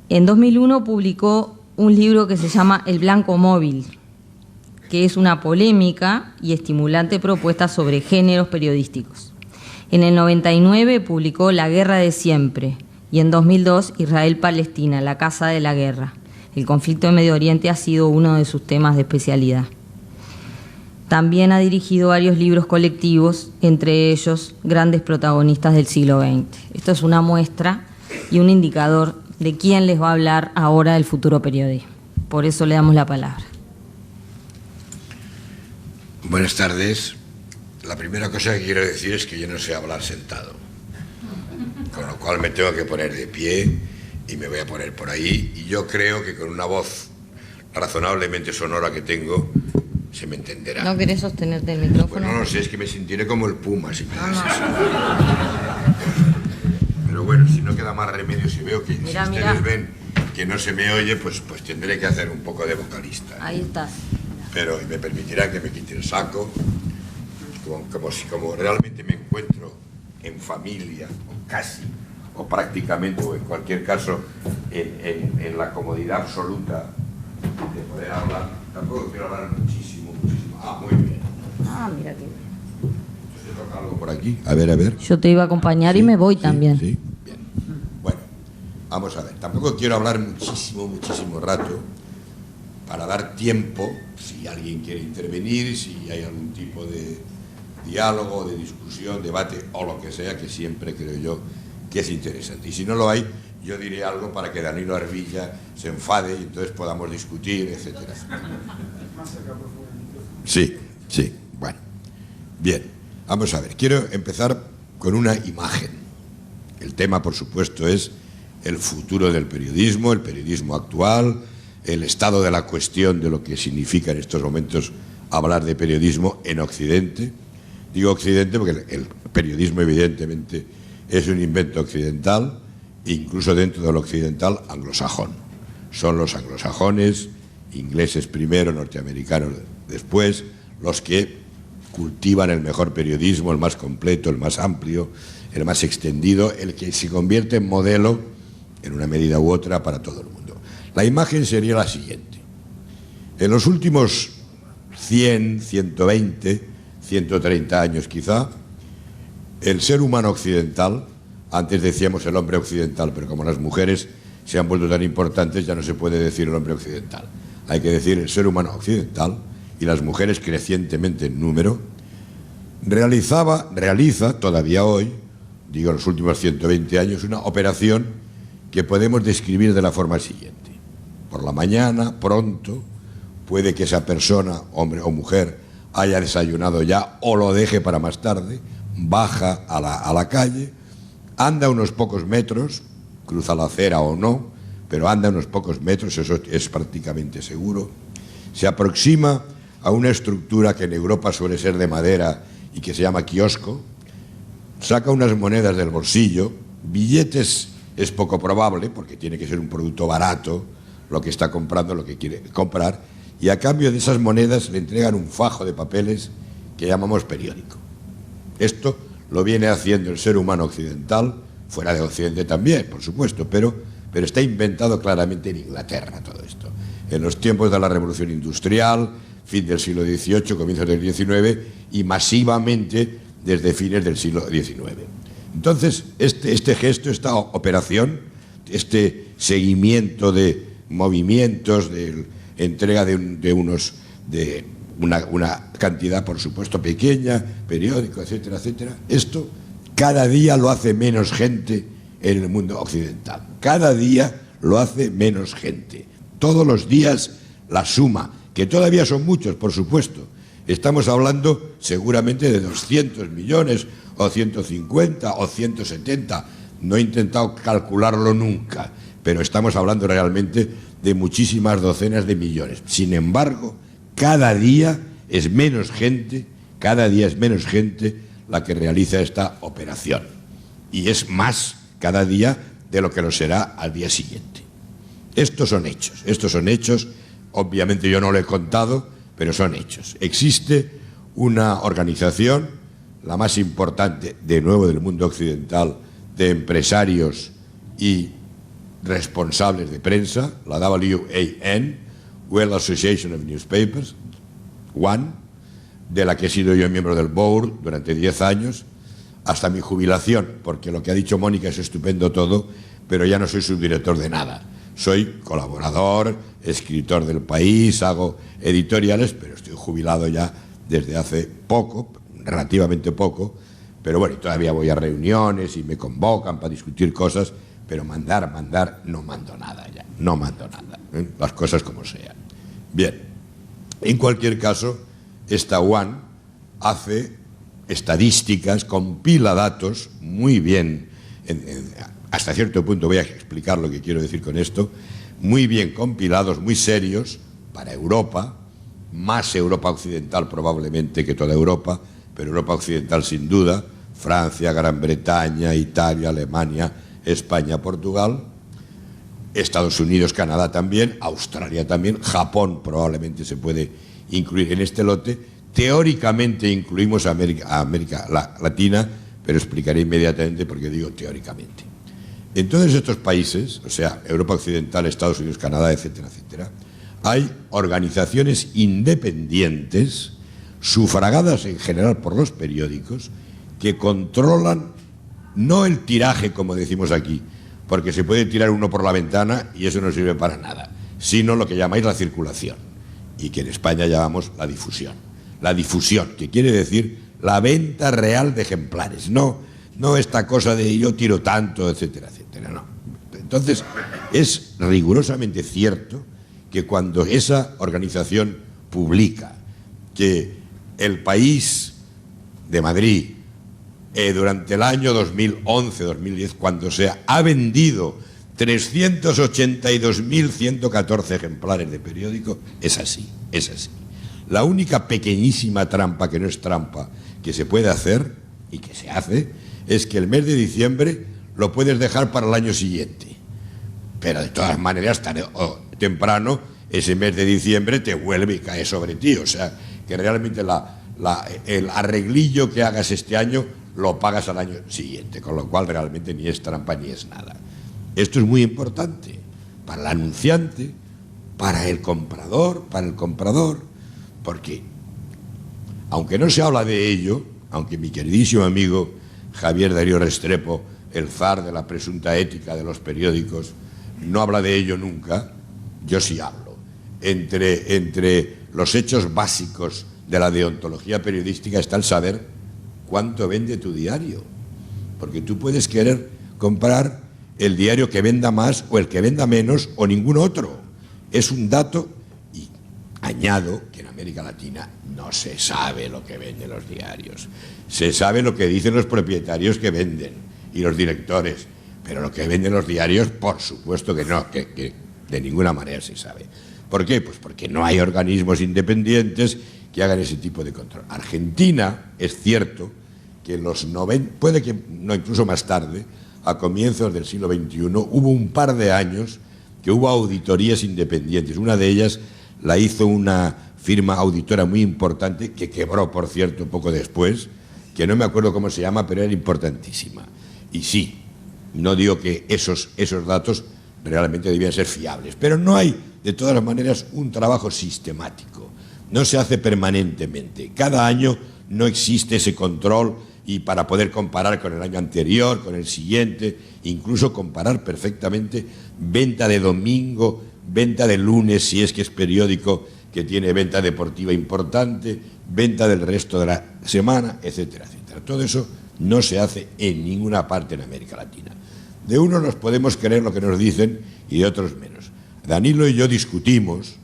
En 2001 publicó un libro que se llama El Blanco Móvil, que es una polémica y estimulante propuesta sobre géneros periodísticos. En el 99 publicó La Guerra de Siempre y en 2002 Israel-Palestina, la Casa de la Guerra. El conflicto en Medio Oriente ha sido uno de sus temas de especialidad. También ha dirigido varios libros colectivos, entre ellos Grandes protagonistas del siglo XX. Esto es una muestra y un indicador de quién les va a hablar ahora del futuro periodismo. Por eso le damos la palabra. Buenas tardes. La primera cosa que quiero decir es que yo no sé hablar sentado, con lo cual me tengo que poner de pie y me voy a poner por ahí, y yo creo que con una voz razonablemente sonora que tengo se me entenderá. ¿No querés sostenerte el micrófono? Pues no lo sé, es que me sentiré como el puma si me das eso. Pero bueno, si no queda más remedio, si veo que si ustedes ven que no se me oye, pues tendré que hacer un poco de vocalista. Ahí estás. Pero me permitirán que me quite el saco, como realmente me encuentro en familia, o casi, o prácticamente, o en cualquier caso, en la comodidad absoluta de poder hablar. Tampoco quiero hablar muchísimo. Ah, muy bien. Ah, mira que bien. ¿Se toca algo por aquí? A ver. Yo te iba a acompañar, sí, y me voy también. Sí, bien. Bueno, vamos a ver. Tampoco quiero hablar muchísimo rato, para dar tiempo, si alguien quiere intervenir, si hay algún tipo de diálogo, de discusión, debate o lo que sea, que siempre creo yo que es interesante. Y si no lo hay, yo diré algo para que Danilo Arvilla se enfade y entonces podamos discutir, etcétera. Sí, bueno. Bien, vamos a ver. Quiero empezar con una imagen. El tema, por supuesto, es el futuro del periodismo, el periodismo actual, el estado de la cuestión de lo que significa en estos momentos hablar de periodismo en Occidente. Digo Occidente porque el periodismo evidentemente es un invento occidental, incluso dentro del occidental anglosajón. Son los anglosajones, ingleses primero, norteamericanos después, los que cultivan el mejor periodismo, el más completo, el más amplio, el más extendido, el que se convierte en modelo en una medida u otra para todo el mundo. La imagen sería la siguiente. En los últimos 100, 120, 130 años quizá, el ser humano occidental, antes decíamos el hombre occidental, pero como las mujeres se han vuelto tan importantes ya no se puede decir el hombre occidental. Hay que decir el ser humano occidental, y las mujeres crecientemente en número, realiza todavía hoy, digo los últimos 120 años, una operación que podemos describir de la forma siguiente. Por la mañana, pronto, puede que esa persona, hombre o mujer, haya desayunado ya o lo deje para más tarde, baja a la calle, anda unos pocos metros, cruza la acera o no, pero anda unos pocos metros, eso es prácticamente seguro, se aproxima a una estructura que en Europa suele ser de madera y que se llama kiosco, saca unas monedas del bolsillo, billetes es poco probable porque tiene que ser un producto barato, lo que está comprando, lo que quiere comprar, y a cambio de esas monedas le entregan un fajo de papeles que llamamos periódico. Esto lo viene haciendo el ser humano occidental, fuera de Occidente también, por supuesto, pero está inventado claramente en Inglaterra todo esto. En los tiempos de la Revolución Industrial, fin del siglo XVIII, comienzos del XIX, y masivamente desde fines del siglo XIX. Entonces, este gesto, esta operación, este seguimiento de movimientos, de entrega de una cantidad, por supuesto, pequeña, periódico, etcétera, etcétera. Esto cada día lo hace menos gente en el mundo occidental. Cada día lo hace menos gente. Todos los días la suma, que todavía son muchos, por supuesto. Estamos hablando seguramente de 200 millones, o 150, o 170. No he intentado calcularlo nunca, pero estamos hablando realmente de muchísimas docenas de millones. Sin embargo, cada día es menos gente la que realiza esta operación. Y es más cada día de lo que lo será al día siguiente. Estos son hechos, obviamente yo no lo he contado, pero son hechos. Existe una organización, la más importante, de nuevo, del mundo occidental, de empresarios y responsables de prensa, la WAN, World Association of Newspapers, WAN, de la que he sido yo miembro del board durante 10 años, hasta mi jubilación, porque lo que ha dicho Mónica es estupendo todo, pero ya no soy subdirector de nada. Soy colaborador, escritor del País, hago editoriales, pero estoy jubilado ya desde hace poco, relativamente poco, pero bueno, todavía voy a reuniones y me convocan para discutir cosas, pero mandar, no mando nada ya, no mando nada, las cosas como sean. Bien, en cualquier caso, esta WAN hace estadísticas, compila datos muy bien, hasta cierto punto voy a explicar lo que quiero decir con esto, muy bien compilados, muy serios para Europa, más Europa occidental probablemente que toda Europa, pero Europa occidental sin duda, Francia, Gran Bretaña, Italia, Alemania, España, Portugal, Estados Unidos, Canadá también, Australia también, Japón probablemente se puede incluir en este lote. Teóricamente incluimos a América Latina, pero explicaré inmediatamente por qué digo teóricamente. En todos estos países, o sea, Europa Occidental, Estados Unidos, Canadá, etcétera, etcétera, hay organizaciones independientes, sufragadas en general por los periódicos, que controlan no el tiraje, como decimos aquí, porque se puede tirar uno por la ventana y eso no sirve para nada, sino lo que llamáis la circulación, y que en España llamamos la difusión. La difusión, que quiere decir la venta real de ejemplares, no esta cosa de yo tiro tanto, etcétera, etcétera, no. Entonces, es rigurosamente cierto que cuando esa organización publica que El País de Madrid, durante el año 2011-2010, cuando se ha vendido 382.114 ejemplares de periódico, es así, es así. La única pequeñísima trampa, que no es trampa, que se puede hacer, y que se hace, es que el mes de diciembre lo puedes dejar para el año siguiente. Pero de todas maneras, tarde o temprano, ese mes de diciembre te vuelve y cae sobre ti. O sea, que realmente el arreglillo que hagas este año lo pagas al año siguiente, con lo cual realmente ni es trampa ni es nada. Esto es muy importante para el anunciante, para el comprador, porque aunque no se habla de ello, aunque mi queridísimo amigo Javier Darío Restrepo, el zar de la presunta ética de los periódicos, no habla de ello nunca, yo sí hablo. Entre los hechos básicos de la deontología periodística está el saber cuánto vende tu diario, porque tú puedes querer comprar el diario que venda más o el que venda menos o ningún otro. Es un dato, y añado que en América Latina no se sabe lo que venden los diarios. Se sabe lo que dicen los propietarios que venden y los directores, pero lo que venden los diarios, por supuesto que no, que de ninguna manera se sabe. ¿Por qué? Pues porque no hay organismos independientes que hagan ese tipo de control. Argentina, es cierto que en los 90, puede que no, incluso más tarde, a comienzos del siglo XXI, hubo un par de años que hubo auditorías independientes. Una de ellas la hizo una firma auditora muy importante, que quebró, por cierto, poco después, que no me acuerdo cómo se llama, pero era importantísima. Y sí, no digo que esos datos realmente debían ser fiables, pero no hay, de todas maneras, un trabajo sistemático. No se hace permanentemente. Cada año no existe ese control, y para poder comparar con el año anterior, con el siguiente, incluso comparar perfectamente venta de domingo, venta de lunes, si es que es periódico que tiene venta deportiva importante, venta del resto de la semana, etcétera, etcétera. Todo eso no se hace en ninguna parte en América Latina. De unos nos podemos creer lo que nos dicen y de otros menos. Danilo y yo discutimos,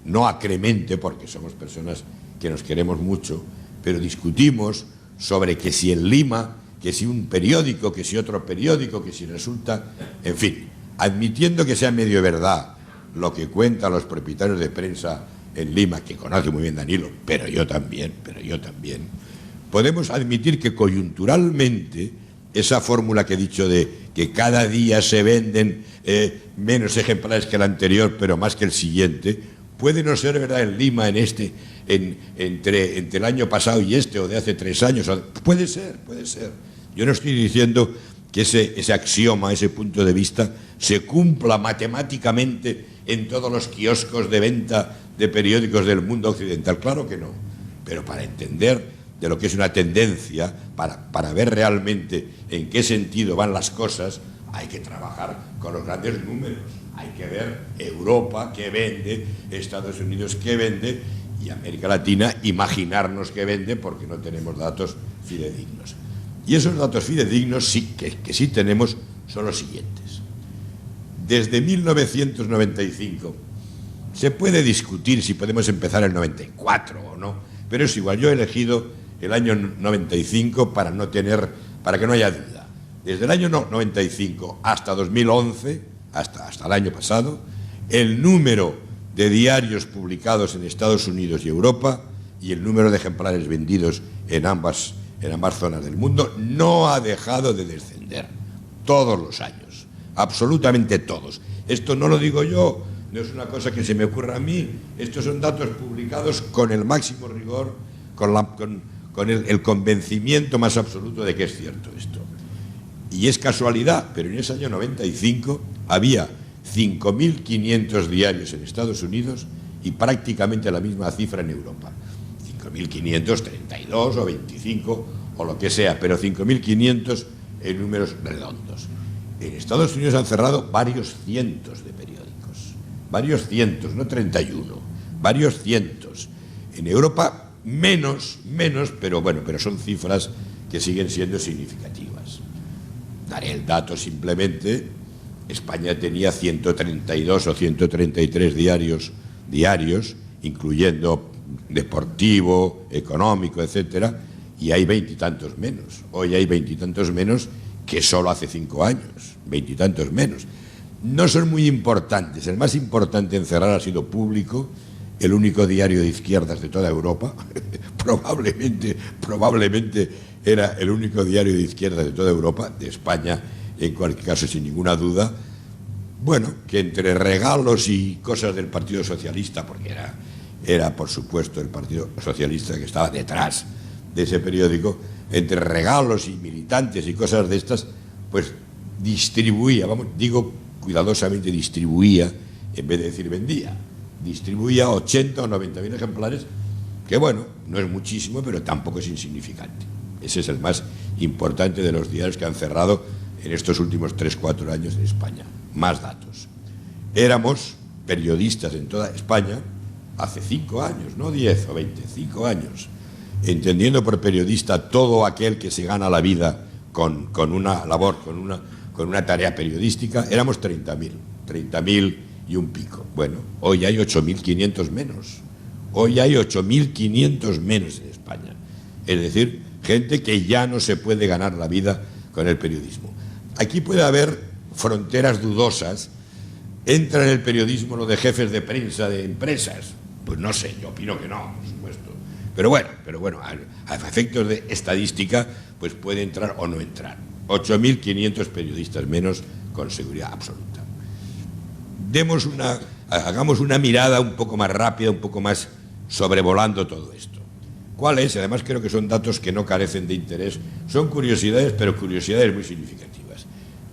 no acremente, porque somos personas que nos queremos mucho, pero discutimos sobre que si en Lima, que si un periódico, que si otro periódico, que si resulta, en fin, admitiendo que sea medio verdad lo que cuentan los propietarios de prensa en Lima, que conoce muy bien Danilo, pero yo también, podemos admitir que coyunturalmente esa fórmula que he dicho de que cada día se venden menos ejemplares que el anterior, pero más que el siguiente, puede no ser verdad en Lima entre el año pasado y o de hace 3 años. Puede ser. Yo no estoy diciendo que ese axioma, ese punto de vista, se cumpla matemáticamente en todos los kioscos de venta de periódicos del mundo occidental. Claro que no, pero para entender de lo que es una tendencia, para ver realmente en qué sentido van las cosas, hay que trabajar con los grandes números, hay que ver Europa qué vende, Estados Unidos qué vende y América Latina imaginarnos qué vende porque no tenemos datos fidedignos. Y esos datos fidedignos sí que sí tenemos son los siguientes. Desde 1995 se puede discutir si podemos empezar el 94 o no, pero es igual, yo he elegido el año 95 para que no haya duda. Desde el año 95 hasta 2011, hasta el año pasado, el número de diarios publicados en Estados Unidos y Europa y el número de ejemplares vendidos en ambas zonas del mundo no ha dejado de descender todos los años, absolutamente todos. Esto no lo digo yo, no es una cosa que se me ocurra a mí, estos son datos publicados con el máximo rigor, con el convencimiento más absoluto de que es cierto esto. Y es casualidad, pero en ese año 95 había 5.500 diarios en Estados Unidos y prácticamente la misma cifra en Europa. 5.532 o 25 o lo que sea, pero 5.500 en números redondos. En Estados Unidos han cerrado varios cientos de periódicos, varios cientos, no 31, varios cientos. En Europa menos, pero bueno, pero son cifras que siguen siendo significativas. Daré el dato simplemente. España tenía 132 o 133 diarios, incluyendo deportivo, económico, etcétera, y hay veintitantos menos. Hoy hay veintitantos menos que solo hace 5 años, veintitantos menos. No son muy importantes. El más importante en cerrar ha sido Público, el único diario de izquierdas de toda Europa. probablemente era el único diario de izquierdas de toda Europa, de España en cualquier caso sin ninguna duda. Bueno, que entre regalos y cosas del Partido Socialista, porque era por supuesto el Partido Socialista que estaba detrás de ese periódico, entre regalos y militantes y cosas de estas, pues distribuía, digo cuidadosamente distribuía, en vez de decir vendía, distribuía 80 o 90.000 ejemplares, que bueno, no es muchísimo, pero tampoco es insignificante. Ese es el más importante de los diarios que han cerrado en estos últimos 3-4 años en España. Más datos. Éramos periodistas en toda España hace 5 años, no 10 o 25 años, entendiendo por periodista todo aquel que se gana la vida con una labor, con una tarea periodística. Éramos 30.000 y un pico. Bueno, hoy hay 8.500 menos. Hoy hay 8.500 menos en España. Es decir, gente que ya no se puede ganar la vida con el periodismo. Aquí puede haber fronteras dudosas. ¿Entra en el periodismo lo de jefes de prensa de empresas? Pues no sé, yo opino que no, por supuesto. Pero bueno, a efectos de estadística, pues puede entrar o no entrar. 8.500 periodistas menos con seguridad absoluta. Hagamos una mirada un poco más rápida, un poco más sobrevolando todo esto. ¿Cuál es? Además creo que son datos que no carecen de interés. Son curiosidades, pero curiosidades muy significativas.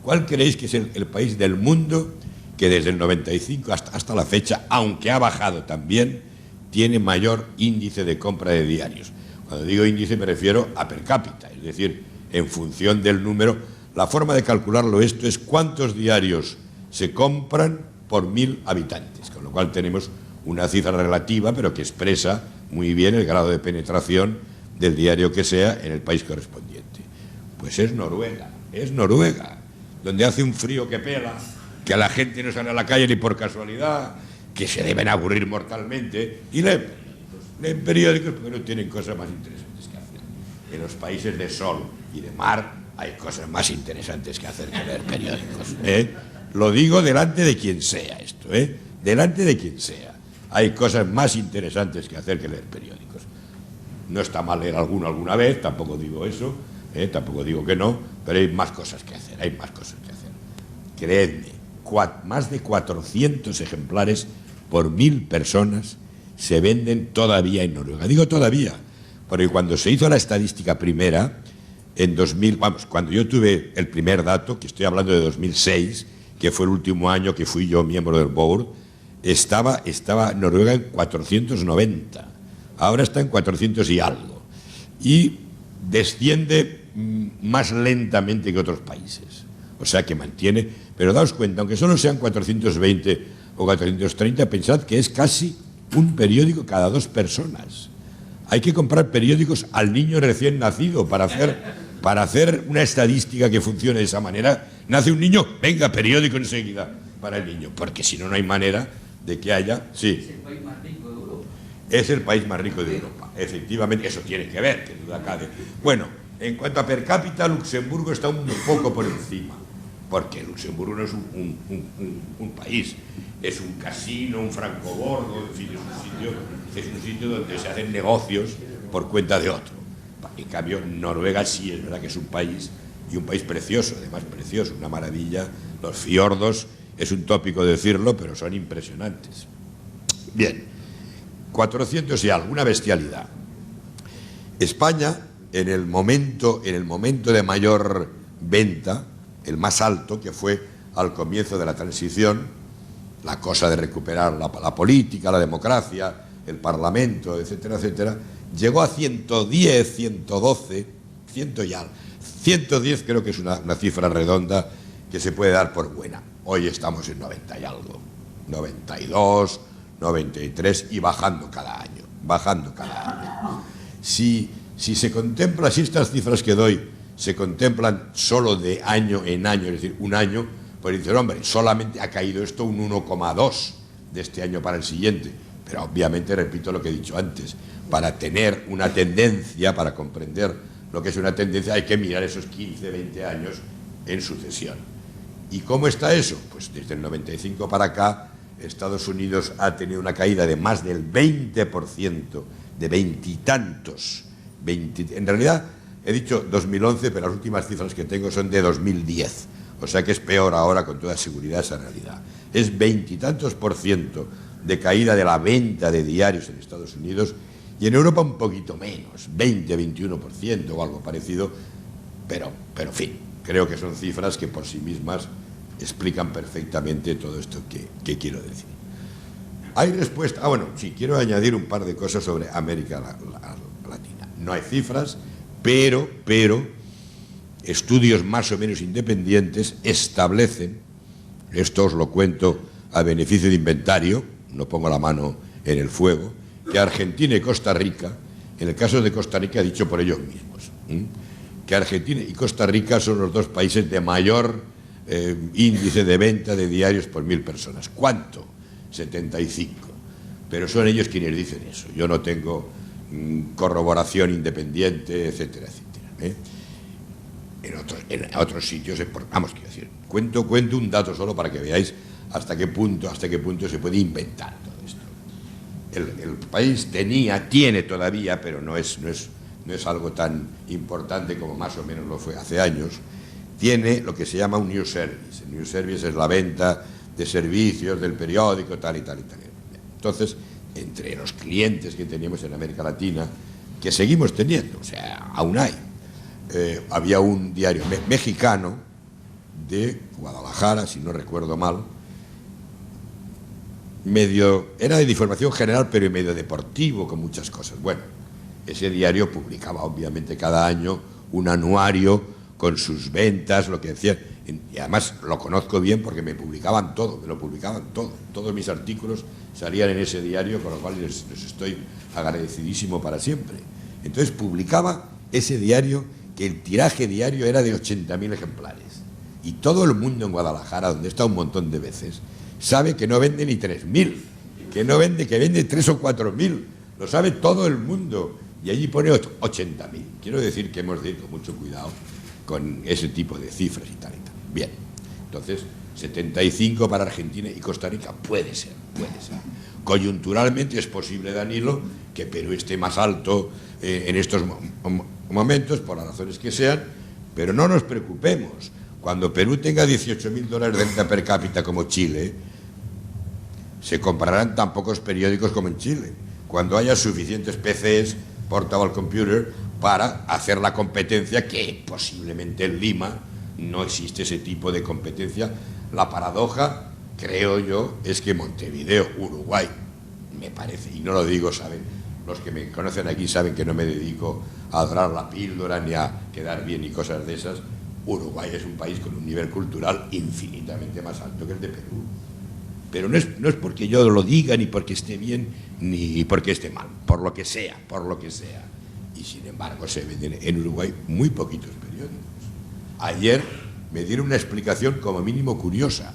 ¿Cuál creéis que es el país del mundo que desde el 95 hasta la fecha, aunque ha bajado también, tiene mayor índice de compra de diarios? Cuando digo índice me refiero a per cápita, es decir, en función del número. La forma de calcularlo esto es cuántos diarios se compran por 1.000 habitantes, con lo cual tenemos una cifra relativa, pero que expresa muy bien el grado de penetración del diario que sea en el país correspondiente. Pues es Noruega, donde hace un frío que pela, que la gente no sale a la calle ni por casualidad, que se deben aburrir mortalmente, y leen periódicos porque no tienen cosas más interesantes que hacer. En los países de sol y de mar hay cosas más interesantes que hacer que leer periódicos, ¿eh? Lo digo delante de quien sea esto, ¿eh? Delante de quien sea. Hay cosas más interesantes que hacer que leer periódicos. No está mal leer alguno alguna vez, tampoco digo eso, tampoco digo que no, pero hay más cosas que hacer, Creedme, más de 400 ejemplares por 1.000 personas se venden todavía en Noruega. Digo todavía, porque cuando se hizo la estadística primera, cuando yo tuve el primer dato, que estoy hablando de 2006, que fue el último año que fui yo miembro del board, estaba Noruega en 490, ahora está en 400 y algo, y desciende más lentamente que otros países, o sea que mantiene, pero daos cuenta, aunque solo sean 420 o 430, pensad que es casi un periódico cada 2 personas. Hay que comprar periódicos al niño recién nacido para hacer una estadística que funcione de esa manera. Nace un niño, venga, periódico enseguida para el niño, porque si no, no hay manera de que haya... Sí. Es el país más rico de Europa. Es el país más rico de Europa, efectivamente, eso tiene que ver, que duda cabe. Bueno, en cuanto a per cápita, Luxemburgo está un poco por encima, porque Luxemburgo no es un país, es un casino, un francobordo, en fin, es un sitio donde se hacen negocios por cuenta de otro. En cambio, Noruega sí es verdad que es un país, y un país precioso, además precioso, una maravilla. Los fiordos, es un tópico decirlo, pero son impresionantes. Bien, 400 y alguna bestialidad. España, en el momento de mayor venta, el más alto, que fue al comienzo de la transición, la cosa de recuperar la política, la democracia, el Parlamento, etcétera, etcétera, llegó a 110, 112, 110 creo que es una cifra redonda que se puede dar por buena. Hoy estamos en 90 y algo, 92, 93 y bajando cada año. Si se contempla, si estas cifras que doy se contemplan solo de año en año, es decir, un año, pues dicen, hombre, solamente ha caído esto un 1,2 de este año para el siguiente. Pero obviamente, repito lo que he dicho antes, para tener una tendencia, para comprender lo que es una tendencia, hay que mirar esos 15, 20 años en sucesión. ¿Y cómo está eso? Pues desde el 95 para acá, Estados Unidos ha tenido una caída de más del 20%, de veintitantos. En realidad, he dicho 2011, pero las últimas cifras que tengo son de 2010. O sea que es peor ahora, con toda seguridad, esa realidad. Es veintitantos % de caída de la venta de diarios en Estados Unidos, y en Europa un poquito menos, 20-21% o algo parecido, pero en fin, creo que son cifras que por sí mismas explican perfectamente todo esto que quiero decir. Hay respuesta... bueno, sí, quiero añadir un par de cosas sobre América Latina. No hay cifras, pero estudios más o menos independientes establecen, esto os lo cuento a beneficio de inventario, no pongo la mano en el fuego, que Argentina y Costa Rica, en el caso de Costa Rica, dicho por ellos mismos, que Argentina y Costa Rica son los 2 países de mayor índice de venta de diarios por 1000 personas. ¿Cuánto? 75. Pero son ellos quienes dicen eso. Yo no tengo corroboración independiente, etcétera, etcétera. En otros sitios, vamos, quiero decir, cuento un dato solo para que veáis hasta qué punto se puede inventar todo esto. El país tiene todavía, pero no es algo tan importante como más o menos lo fue hace años, tiene lo que se llama un news service. El news service es la venta de servicios del periódico, tal y tal y tal. Entonces, entre los clientes que teníamos en América Latina, que seguimos teniendo, o sea, aún hay, había un diario mexicano de Guadalajara, si no recuerdo mal, era de información general, pero medio deportivo, con muchas cosas. Bueno, ese diario publicaba obviamente cada año un anuario con sus ventas, lo que decían, y además lo conozco bien porque me lo publicaban todo, todos mis artículos salían en ese diario, con lo cual les estoy agradecidísimo para siempre. Entonces publicaba ese diario, que el tiraje diario era de 80.000 ejemplares, y todo el mundo en Guadalajara, donde he estado un montón de veces, sabe que no vende ni 3.000, que vende 3 o 4.000, lo sabe todo el mundo, y allí pone 80.000. Quiero decir que hemos de ir con mucho cuidado con ese tipo de cifras y tal y tal. Bien, entonces 75 para Argentina y Costa Rica puede ser. Coyunturalmente es posible, Danilo, que Perú esté más alto en estos momentos, por las razones que sean, pero no nos preocupemos. Cuando Perú tenga $18.000 de renta per cápita como Chile, se comprarán tan pocos periódicos como en Chile. Cuando haya suficientes PCs, portable computer, para hacer la competencia que posiblemente en Lima no existe ese tipo de competencia. La paradoja, creo yo, es que Montevideo, Uruguay, me parece, y no lo digo, saben, los que me conocen aquí saben que no me dedico a adorar la píldora ni a quedar bien y cosas de esas. Uruguay es un país con un nivel cultural infinitamente más alto que el de Perú. Pero no es porque yo lo diga, ni porque esté bien, ni porque esté mal, por lo que sea. Y sin embargo se venden en Uruguay muy poquitos periódicos. Ayer me dieron una explicación como mínimo curiosa,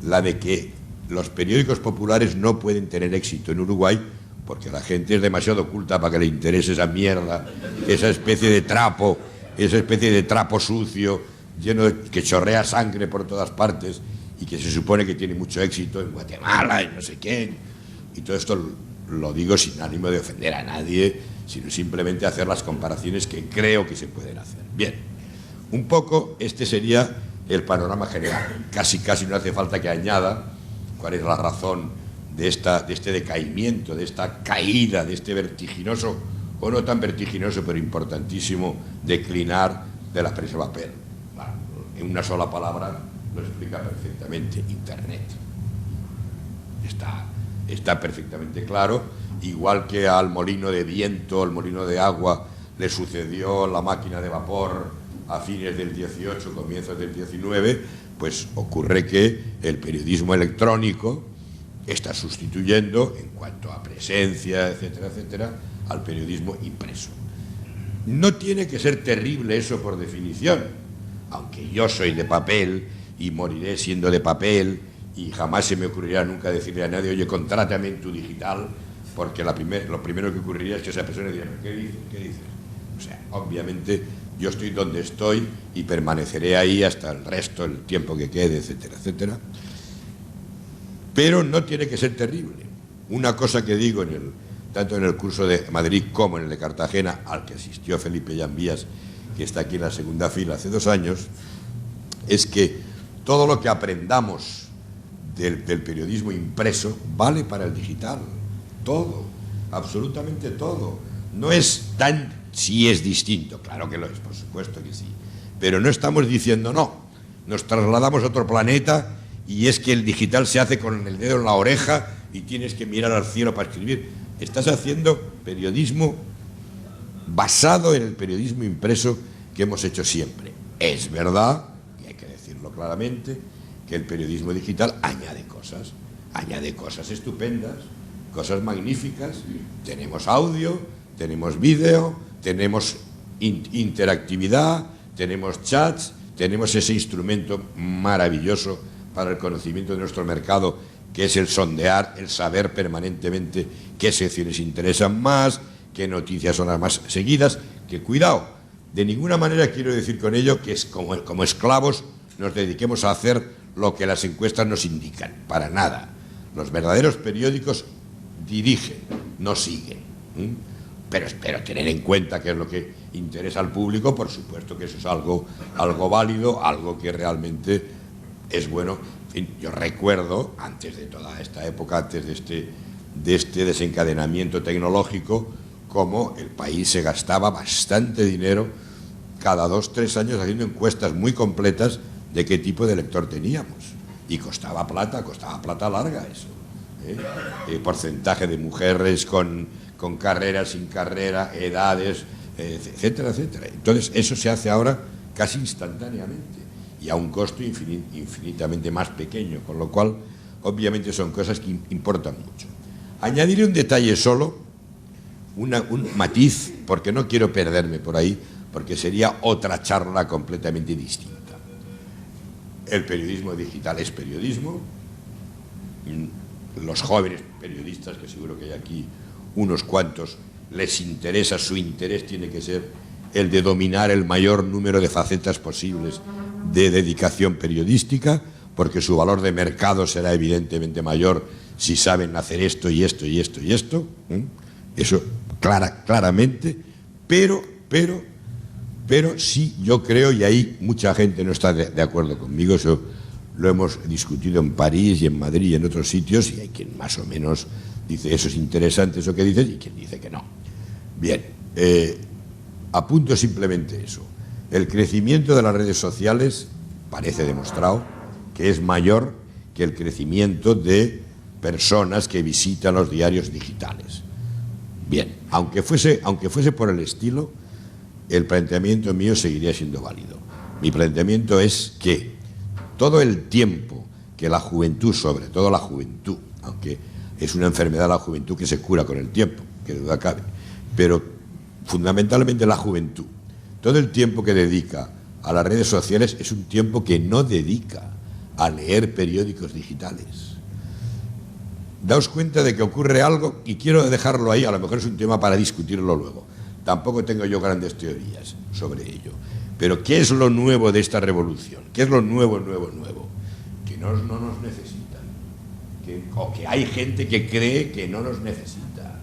la de que los periódicos populares no pueden tener éxito en Uruguay porque la gente es demasiado culta para que le interese esa mierda, esa especie de trapo sucio, lleno de, que chorrea sangre por todas partes y que se supone que tiene mucho éxito en Guatemala y no sé quién. Y todo esto lo digo sin ánimo de ofender a nadie, sino simplemente hacer las comparaciones que creo que se pueden hacer. Bien, un poco este sería el panorama general. Casi no hace falta que añada cuál es la razón de este decaimiento, de esta caída, de este vertiginoso, o no tan vertiginoso, pero importantísimo, declinar de la prensa papel. Bueno, en una sola palabra lo explica perfectamente: Internet. Está perfectamente claro, igual que al molino de viento, al molino de agua, le sucedió la máquina de vapor a fines del 18, comienzos del 19, pues ocurre que el periodismo electrónico está sustituyendo, en cuanto a presencia, etcétera, etcétera, al periodismo impreso. No tiene que ser terrible eso por definición, aunque yo soy de papel y moriré siendo de papel y jamás se me ocurrirá nunca decirle a nadie: oye, contrátame en tu digital, porque lo primero que ocurriría es que esa persona diría: ¿qué dices? O sea, obviamente yo estoy donde estoy y permaneceré ahí hasta el resto, el tiempo que quede, etcétera, etcétera. Pero no tiene que ser terrible. Una cosa que digo tanto en el curso de Madrid como en el de Cartagena, al que asistió Felipe Llambías, que está aquí en la segunda fila hace 2 años, es que todo lo que aprendamos del periodismo impreso vale para el digital. Todo, absolutamente todo. No es tan... Sí es distinto, claro que lo es, por supuesto que sí. Pero no estamos diciendo no. Nos trasladamos a otro planeta y es que el digital se hace con el dedo en la oreja y tienes que mirar al cielo para escribir. Estás haciendo periodismo basado en el periodismo impreso que hemos hecho siempre. Es verdad, y hay que decirlo claramente, que el periodismo digital añade cosas estupendas, cosas magníficas. Tenemos audio, tenemos vídeo, tenemos interactividad, tenemos chats, tenemos ese instrumento maravilloso para el conocimiento de nuestro mercado, que es el sondear, el saber permanentemente qué secciones interesan más, qué noticias son las más seguidas. Que cuidado, de ninguna manera quiero decir con ello que es como esclavos nos dediquemos a hacer lo que las encuestas nos indican, para nada. Los verdaderos periódicos dirigen, no siguen. Pero espero tener en cuenta qué es lo que interesa al público. Por supuesto que eso es algo válido, algo que realmente es bueno. En fin, yo recuerdo, antes de toda esta época, antes de este desencadenamiento tecnológico, cómo el país se gastaba bastante dinero cada 2-3 años haciendo encuestas muy completas de qué tipo de lector teníamos. Y costaba plata larga eso. Porcentaje de mujeres con carrera, sin carrera, edades, etcétera, etcétera. Entonces eso se hace ahora casi instantáneamente y a un costo infinitamente más pequeño, con lo cual obviamente son cosas que importan mucho. Añadiré un detalle solo, un matiz, porque no quiero perderme por ahí, porque sería otra charla completamente distinta. El periodismo digital es periodismo. Los jóvenes periodistas, que seguro que hay aquí unos cuantos, les interesa, su interés tiene que ser el de dominar el mayor número de facetas posibles de dedicación periodística, porque su valor de mercado será evidentemente mayor si saben hacer esto y esto y esto y esto. Eso claramente, pero sí, yo creo, y ahí mucha gente no está de acuerdo conmigo, eso lo hemos discutido en París y en Madrid y en otros sitios, y hay quien más o menos dice eso es interesante eso que dices y quien dice que no. Bien, Apunto simplemente eso. El crecimiento de las redes sociales parece demostrado que es mayor que el crecimiento de personas que visitan los diarios digitales. Bien, aunque fuese por el estilo, el planteamiento mío seguiría siendo válido. Mi planteamiento es que todo el tiempo que la juventud, sobre todo la juventud, aunque es una enfermedad la juventud que se cura con el tiempo, que duda cabe, pero fundamentalmente la juventud, todo el tiempo que dedica a las redes sociales es un tiempo que no dedica a leer periódicos digitales. Daos cuenta de que ocurre algo, y quiero dejarlo ahí, a lo mejor es un tema para discutirlo luego. Tampoco tengo yo grandes teorías sobre ello. Pero ¿qué es lo nuevo de esta revolución? ¿Qué es lo nuevo? Que no nos necesitan. O que hay gente que cree que no nos necesita.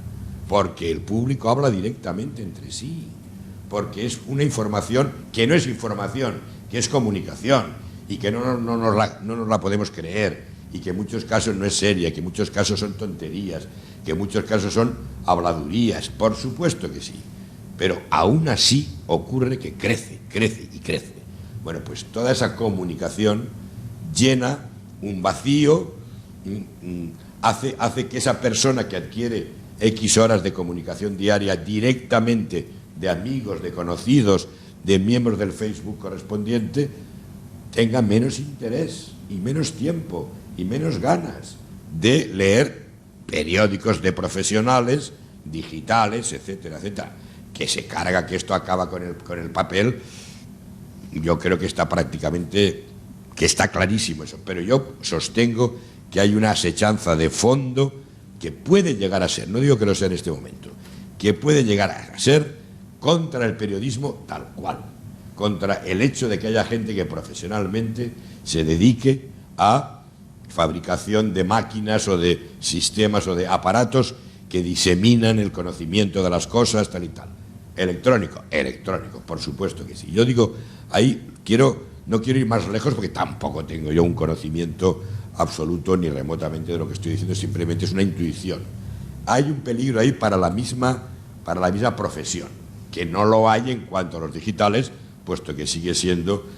Porque el público habla directamente entre sí. Porque es una información que no es información, que es comunicación. Y que no nos la podemos creer. Y que en muchos casos no es seria, que en muchos casos son tonterías, que en muchos casos son habladurías. Por supuesto que sí. Pero aún así ocurre que crece. Bueno, pues toda esa comunicación llena un vacío, hace que esa persona que adquiere X horas de comunicación diaria directamente de amigos, de conocidos, de miembros del Facebook correspondiente, tenga menos interés y menos tiempo y menos ganas de leer periódicos de profesionales, digitales, etcétera, etcétera. Que se carga, que esto acaba con el papel, yo creo que está prácticamente, que está clarísimo eso, pero yo sostengo que hay una asechanza de fondo que puede llegar a ser, no digo que lo sea en este momento, que puede llegar a ser contra el periodismo tal cual, contra el hecho de que haya gente que profesionalmente se dedique a fabricación de máquinas o de sistemas o de aparatos que diseminan el conocimiento de las cosas, tal y tal. Electrónico, por supuesto que sí. Yo digo, ahí no quiero ir más lejos porque tampoco tengo yo un conocimiento absoluto ni remotamente de lo que estoy diciendo, simplemente es una intuición. Hay un peligro ahí para la misma profesión, que no lo hay en cuanto a los digitales, puesto que sigue siendo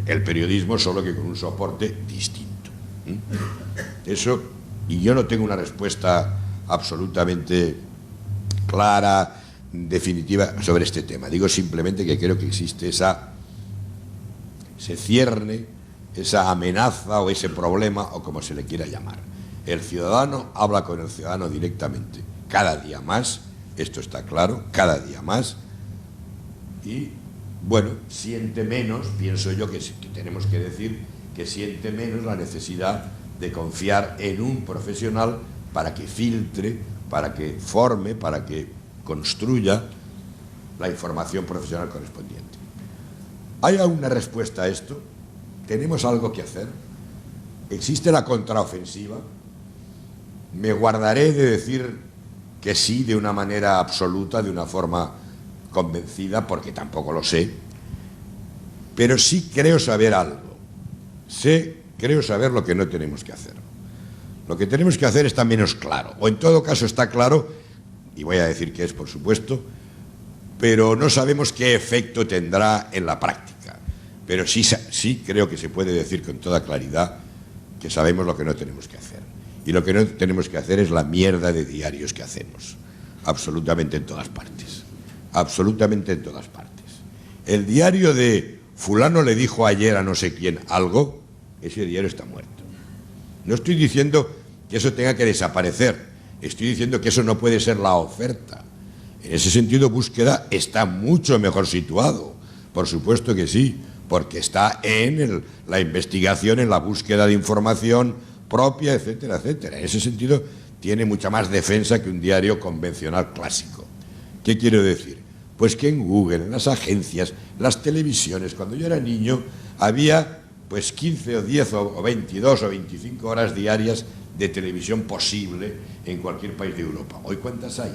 el periodismo, solo que con un soporte distinto. Eso, y yo no tengo una respuesta absolutamente clara, definitiva sobre este tema. Digo simplemente que creo que existe ese cierne, esa amenaza o ese problema, o como se le quiera llamar. El ciudadano habla con el ciudadano directamente, cada día más, esto está claro, cada día más, y bueno, siente menos, pienso yo que tenemos que decir que siente menos la necesidad de confiar en un profesional para que filtre, para que forme, para que construya la información profesional correspondiente. ¿Hay alguna respuesta a esto? ¿Tenemos algo que hacer? ¿Existe la contraofensiva? Me guardaré de decir que sí de una manera absoluta, de una forma convencida, porque tampoco lo sé, pero sí creo saber algo. Creo saber lo que no tenemos que hacer. Lo que tenemos que hacer está menos claro, o en todo caso está claro, y voy a decir que es, por supuesto, pero no sabemos qué efecto tendrá en la práctica. Pero sí creo que se puede decir con toda claridad que sabemos lo que no tenemos que hacer. Y lo que no tenemos que hacer es la mierda de diarios que hacemos, absolutamente en todas partes. Absolutamente en todas partes. El diario de fulano le dijo ayer a no sé quién algo, ese diario está muerto. No estoy diciendo que eso tenga que desaparecer, estoy diciendo que eso no puede ser la oferta. En ese sentido, Búsqueda está mucho mejor situado, por supuesto que sí, porque está en la investigación, en la búsqueda de información propia, etcétera, etcétera. En ese sentido, tiene mucha más defensa que un diario convencional clásico. ¿Qué quiero decir? Pues que en Google, en las agencias, las televisiones, cuando yo era niño, había pues 15 o 10 o 22 o 25 horas diarias de televisión posible en cualquier país de Europa. ¿Hoy cuántas hay?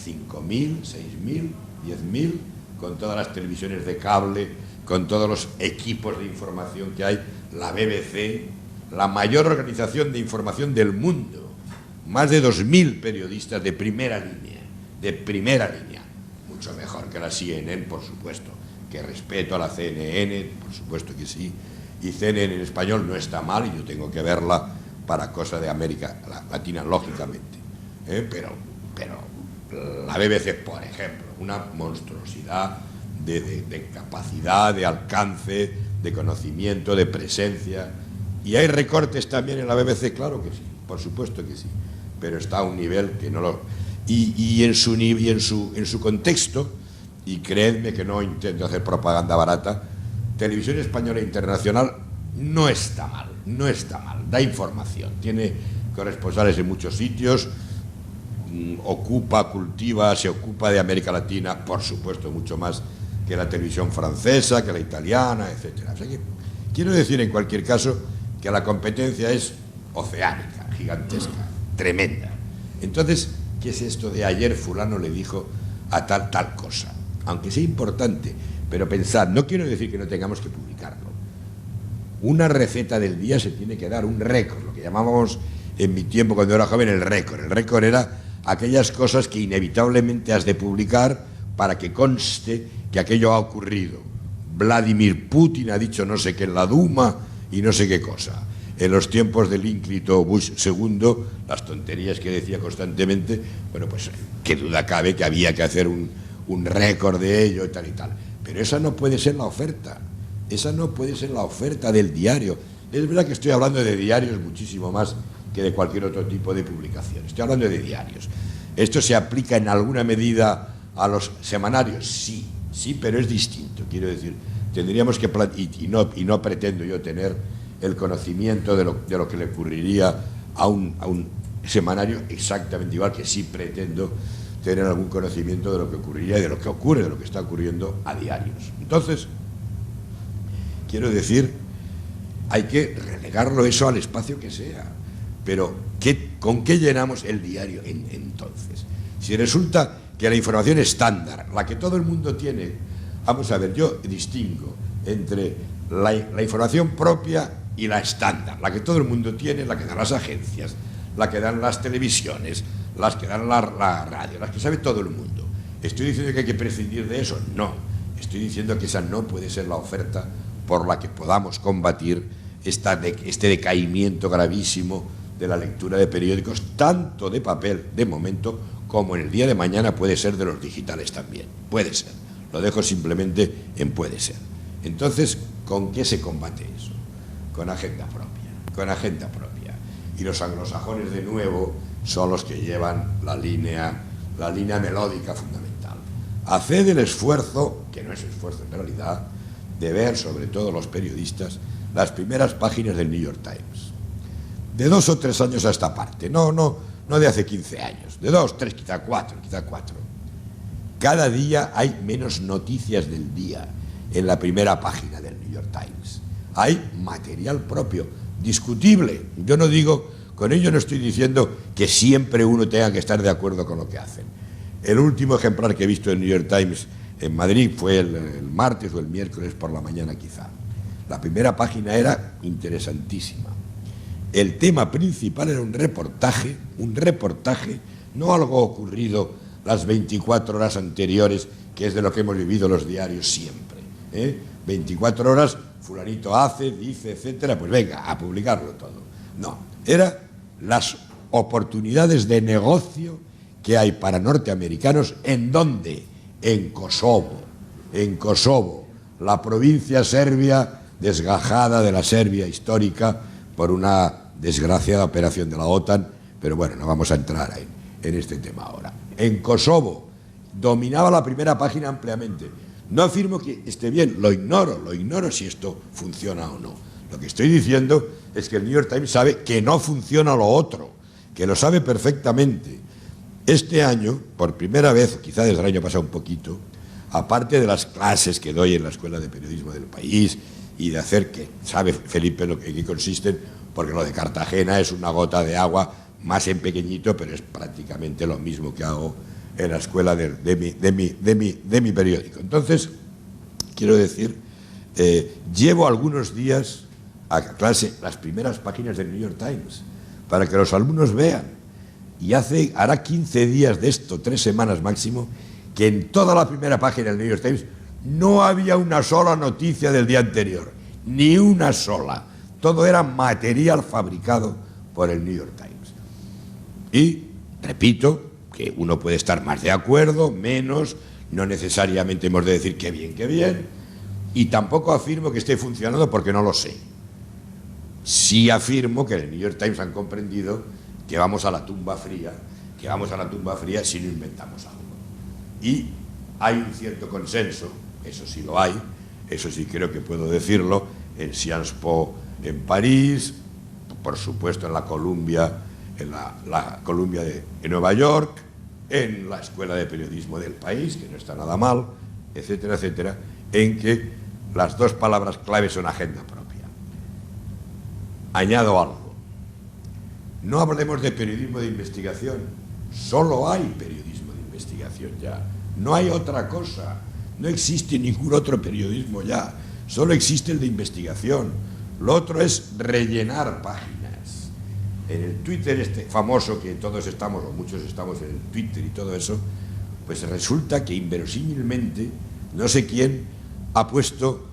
5.000, 6.000, 10.000, con todas las televisiones de cable, con todos los equipos de información que hay, la BBC, la mayor organización de información del mundo, más de 2.000 periodistas de primera línea, mucho mejor que la CNN, por supuesto, que respeto a la CNN, por supuesto que sí, y CNN en español no está mal, y yo tengo que verla para cosas de América Latina, lógicamente, pero la BBC, por ejemplo, una monstruosidad de capacidad, de alcance, de conocimiento, de presencia. ¿Y hay recortes también en la BBC? Claro que sí, por supuesto que sí, pero está a un nivel que no lo... Y en su contexto, y creedme que no intento hacer propaganda barata, Televisión Española Internacional no está mal, da información, tiene corresponsales en muchos sitios, se ocupa de América Latina, por supuesto, mucho más que la televisión francesa, que la italiana, etcétera. O sea que, quiero decir, en cualquier caso, que la competencia es oceánica, gigantesca, tremenda. Entonces, ¿qué es esto de ayer fulano le dijo a tal cosa? Aunque sea importante, pero pensad, no quiero decir que no tengamos que publicarlo. Una receta del día se tiene que dar, un récord, lo que llamábamos en mi tiempo cuando era joven el récord. El récord era aquellas cosas que inevitablemente has de publicar para que conste que aquello ha ocurrido. Vladimir Putin ha dicho no sé qué en la Duma y no sé qué cosa. En los tiempos del ínclito Bush II, las tonterías que decía constantemente, bueno, pues qué duda cabe que había que hacer un récord de ello y tal y tal. Pero esa no puede ser la oferta. Esa no puede ser la oferta del diario. Es verdad que estoy hablando de diarios muchísimo más que de cualquier otro tipo de publicación. Estoy hablando de diarios. ¿Esto se aplica en alguna medida a los semanarios? Sí, pero es distinto. Quiero decir, tendríamos que... Y no pretendo yo tener el conocimiento de lo que le ocurriría a un semanario exactamente igual que sí pretendo tener algún conocimiento de lo que ocurriría y de lo que ocurre, de lo que está ocurriendo a diarios. Entonces, quiero decir, hay que relegarlo eso al espacio que sea. Pero, ¿con qué llenamos el diario entonces? Si resulta que la información estándar, la que todo el mundo tiene, vamos a ver, yo distingo entre la información propia y la estándar, la que todo el mundo tiene, la que dan las agencias, la que dan las televisiones, las que dan la radio, las que sabe todo el mundo. ¿Estoy diciendo que hay que prescindir de eso? No. Estoy diciendo que esa no puede ser la oferta por la que podamos combatir este decaimiento gravísimo de la lectura de periódicos, tanto de papel de momento, como en el día de mañana puede ser de los digitales también. Puede ser. Lo dejo simplemente en puede ser. Entonces, ¿con qué se combate eso? Con agenda propia. Con agenda propia. Y los anglosajones, de nuevo, son los que llevan la línea melódica fundamental. Haced el esfuerzo, que no es esfuerzo en realidad, de ver, sobre todo los periodistas, las primeras páginas del New York Times. De 2 o 3 años a esta parte, no de hace 15 años, de 2, 3, quizá 4. Cada día hay menos noticias del día en la primera página del New York Times. Hay material propio, discutible. Yo no digo, con ello no estoy diciendo que siempre uno tenga que estar de acuerdo con lo que hacen. El último ejemplar que he visto en New York Times en Madrid fue el martes o el miércoles por la mañana quizá. La primera página era interesantísima. El tema principal era un reportaje, no algo ocurrido las 24 horas anteriores, que es de lo que hemos vivido los diarios siempre. 24 horas, fulanito hace, dice, etcétera, pues venga, a publicarlo todo. No, era las oportunidades de negocio que hay para norteamericanos. ¿En dónde? En Kosovo, la provincia serbia desgajada de la Serbia histórica por una desgraciada operación de la OTAN, pero bueno, no vamos a entrar en este tema ahora. En Kosovo dominaba la primera página ampliamente. No afirmo que esté bien, lo ignoro si esto funciona o no. Lo que estoy diciendo es que el New York Times sabe que no funciona lo otro, que lo sabe perfectamente. Este año, por primera vez, quizá desde el año pasado un poquito, aparte de las clases que doy en la Escuela de Periodismo del país y de hacer que, sabe Felipe en qué consisten, porque lo de Cartagena es una gota de agua, más en pequeñito, pero es prácticamente lo mismo que hago en la escuela de mi periódico. Entonces, quiero decir, llevo algunos días a clase las primeras páginas del New York Times para que los alumnos vean. Y hará 15 días de esto, 3 semanas máximo, que en toda la primera página del New York Times no había una sola noticia del día anterior, ni una sola. Todo era material fabricado por el New York Times. Y, repito, que uno puede estar más de acuerdo, menos, no necesariamente hemos de decir que bien, y tampoco afirmo que esté funcionando porque no lo sé. Sí afirmo que en el New York Times han comprendido que vamos a la tumba fría, si no inventamos algo. Y hay un cierto consenso, eso sí lo hay, eso sí creo que puedo decirlo, en Sciences Po en París, por supuesto en la Columbia, la Columbia de Nueva York, en la Escuela de Periodismo del país, que no está nada mal, etcétera, etcétera, en que las dos palabras clave son agenda propia. Añado algo. No hablemos de periodismo de investigación. Solo hay periodismo de investigación ya. No hay otra cosa. No existe ningún otro periodismo ya. Solo existe el de investigación. Lo otro es rellenar páginas. En el Twitter este famoso que todos estamos, o muchos estamos en el Twitter y todo eso, pues resulta que inverosímilmente no sé quién ha puesto,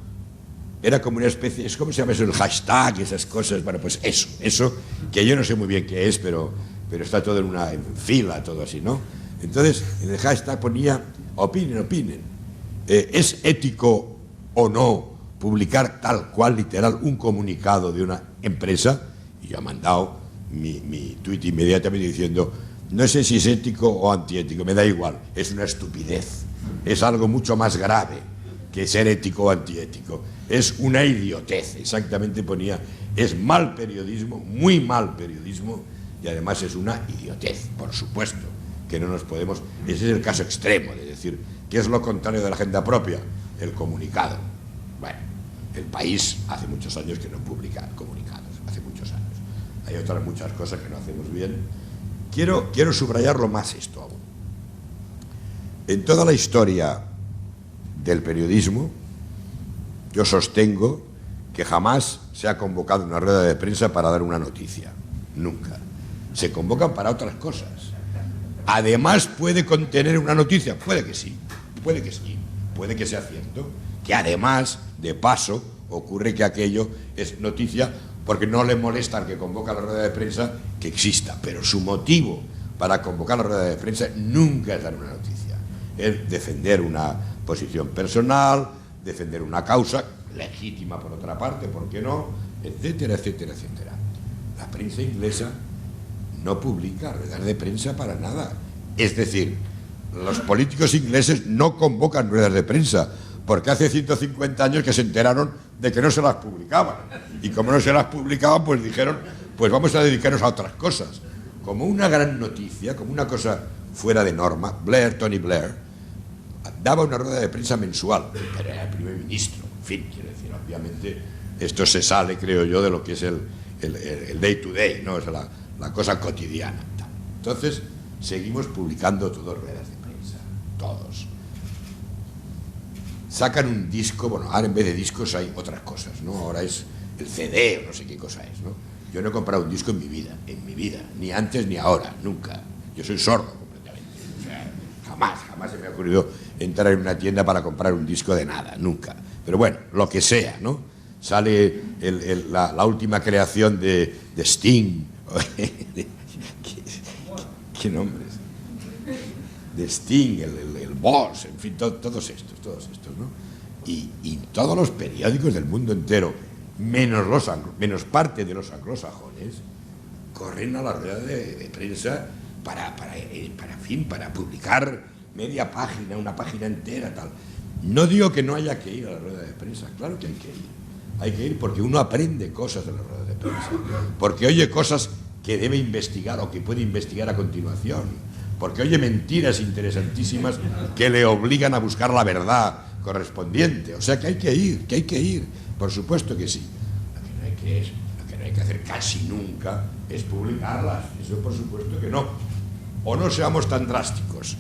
era como una especie, es como se llama eso, el hashtag, esas cosas, bueno, pues eso, que yo no sé muy bien qué es, pero está todo en fila, todo así, ¿no? Entonces, en el hashtag ponía, opinen. ¿Es ético o no publicar tal cual, literal, un comunicado de una empresa? Y yo he mandado mi tuit inmediatamente diciendo, no sé si es ético o antiético, me da igual, es una estupidez, es algo mucho más grave que ser ético o antiético, es una idiotez, exactamente ponía, es mal periodismo, muy mal periodismo, y además es una idiotez, por supuesto, que no nos podemos, ese es el caso extremo, de decir, ¿qué es lo contrario de la agenda propia? El comunicado. Bueno, el país hace muchos años que no publica comunicados, hace muchos años. Hay otras muchas cosas que no hacemos bien. Quiero subrayarlo más esto aún. En toda la historia del periodismo, yo sostengo que jamás se ha convocado una rueda de prensa para dar una noticia. Nunca. Se convocan para otras cosas. Además, puede contener una noticia. Puede que sí. Puede que sea cierto. Que además, de paso, ocurre que aquello es noticia porque no le molesta al que convoca la rueda de prensa que exista. Pero su motivo para convocar la rueda de prensa nunca es dar una noticia. Es defender una posición personal, defender una causa legítima por otra parte, ¿por qué no? Etcétera, etcétera, etcétera. La prensa inglesa no publica ruedas de prensa para nada. Es decir, los políticos ingleses no convocan ruedas de prensa porque hace 150 años que se enteraron de que no se las publicaban. Y como no se las publicaban, pues dijeron, pues vamos a dedicarnos a otras cosas. Como una gran noticia, como una cosa fuera de norma, Tony Blair, daba una rueda de prensa mensual, pero era el primer ministro, en fin, quiero decir, obviamente, esto se sale, creo yo, de lo que es el day to day, ¿no? Es la cosa cotidiana. Entonces, seguimos publicando todos ruedas de prensa, todos. Sacan un disco, bueno, ahora en vez de discos hay otras cosas, ¿no? Ahora es el CD o no sé qué cosa es, ¿no? Yo no he comprado un disco en mi vida, ni antes ni ahora, nunca. Yo soy sordo completamente, o sea, jamás se me ha ocurrido entrar en una tienda para comprar un disco de nada, nunca. Pero bueno, lo que sea, ¿no? Sale la última creación de Sting, ¿qué nombres? De Sting, el Boss, en fin, todos estos, ¿no? Y todos los periódicos del mundo entero, menos parte de los anglosajones, corren a la rueda de prensa para publicar media página, una página entera, tal. No digo que no haya que ir a la rueda de prensa, claro que hay que ir. Hay que ir porque uno aprende cosas de la rueda de prensa, porque oye cosas que debe investigar o que puede investigar a continuación, porque oye mentiras interesantísimas que le obligan a buscar la verdad correspondiente. O sea que hay que ir, por supuesto que sí. Lo que no hay que hacer casi nunca es publicarlas, eso por supuesto que no. O no seamos tan drásticos.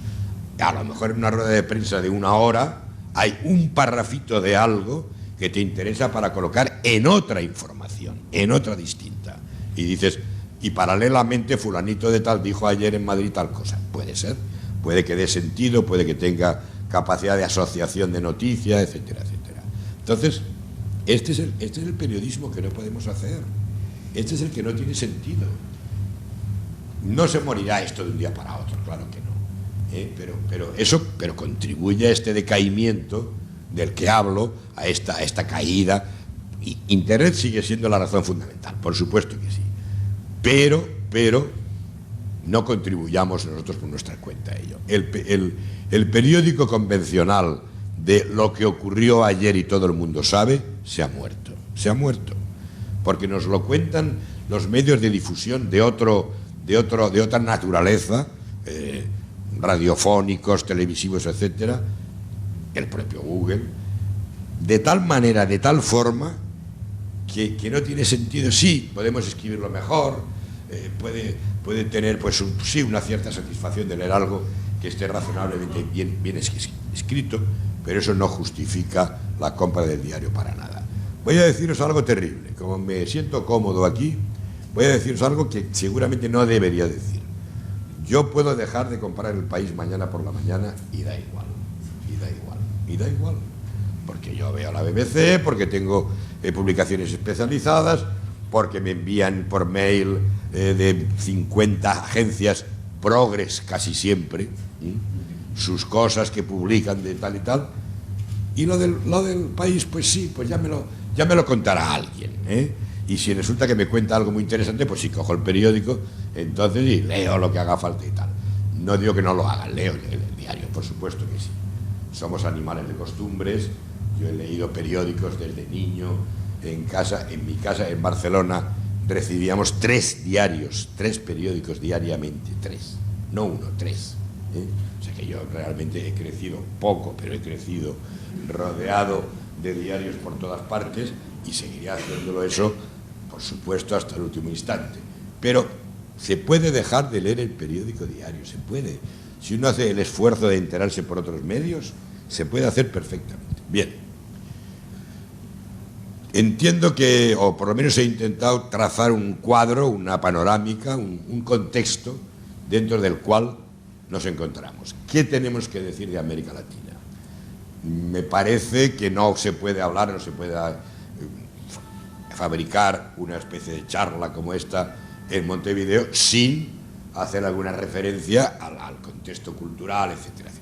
A lo mejor en una rueda de prensa de 1 hora hay un parrafito de algo que te interesa para colocar en otra información, en otra distinta. Y dices, y paralelamente fulanito de tal dijo ayer en Madrid tal cosa. Puede ser, puede que dé sentido, puede que tenga capacidad de asociación de noticias, etcétera, etcétera. Entonces, este es el periodismo que no podemos hacer. Este es el que no tiene sentido. No se morirá esto de un día para otro, claro que no. Pero contribuye a este decaimiento del que hablo, a esta caída. Y Internet sigue siendo la razón fundamental, por supuesto que sí. Pero no contribuyamos nosotros por nuestra cuenta a ello. El periódico convencional de lo que ocurrió ayer y todo el mundo sabe, se ha muerto. Se ha muerto. Porque nos lo cuentan los medios de difusión de otra naturaleza, radiofónicos, televisivos, etcétera, el propio Google, de tal manera, de tal forma, que no tiene sentido. Sí, podemos escribirlo mejor, puede tener pues una cierta satisfacción de leer algo que esté razonablemente bien escrito, pero eso no justifica la compra del diario para nada. Voy a deciros algo terrible. Como me siento cómodo aquí, voy a deciros algo que seguramente no debería decir. Yo puedo dejar de comprar El País mañana por la mañana y da igual, y da igual. Porque yo veo la BBC, porque tengo publicaciones especializadas, porque me envían por mail de 50 agencias progres casi siempre, sus cosas que publican de tal y tal. Y lo del País, pues sí, pues ya me lo contará alguien, Y si resulta que me cuenta algo muy interesante, pues sí, cojo el periódico, entonces, y leo lo que haga falta y tal. No digo que no lo hagan, leo el diario, por supuesto que sí. Somos animales de costumbres. Yo he leído periódicos desde niño. En mi casa, en Barcelona, recibíamos 3 periódicos diariamente, 3, no 1, 3. O sea que yo realmente he crecido poco, pero he crecido rodeado de diarios por todas partes y seguiré haciéndolo eso, por supuesto, hasta el último instante. Pero se puede dejar de leer el periódico diario, se puede. Si uno hace el esfuerzo de enterarse por otros medios, se puede hacer perfectamente. Bien. Entiendo que, o por lo menos he intentado trazar un cuadro, una panorámica, un contexto dentro del cual nos encontramos. ¿Qué tenemos que decir de América Latina? Me parece que no se puede hablar, no se puede fabricar una especie de charla como esta en Montevideo sin hacer alguna referencia al contexto cultural, etcétera, etcétera.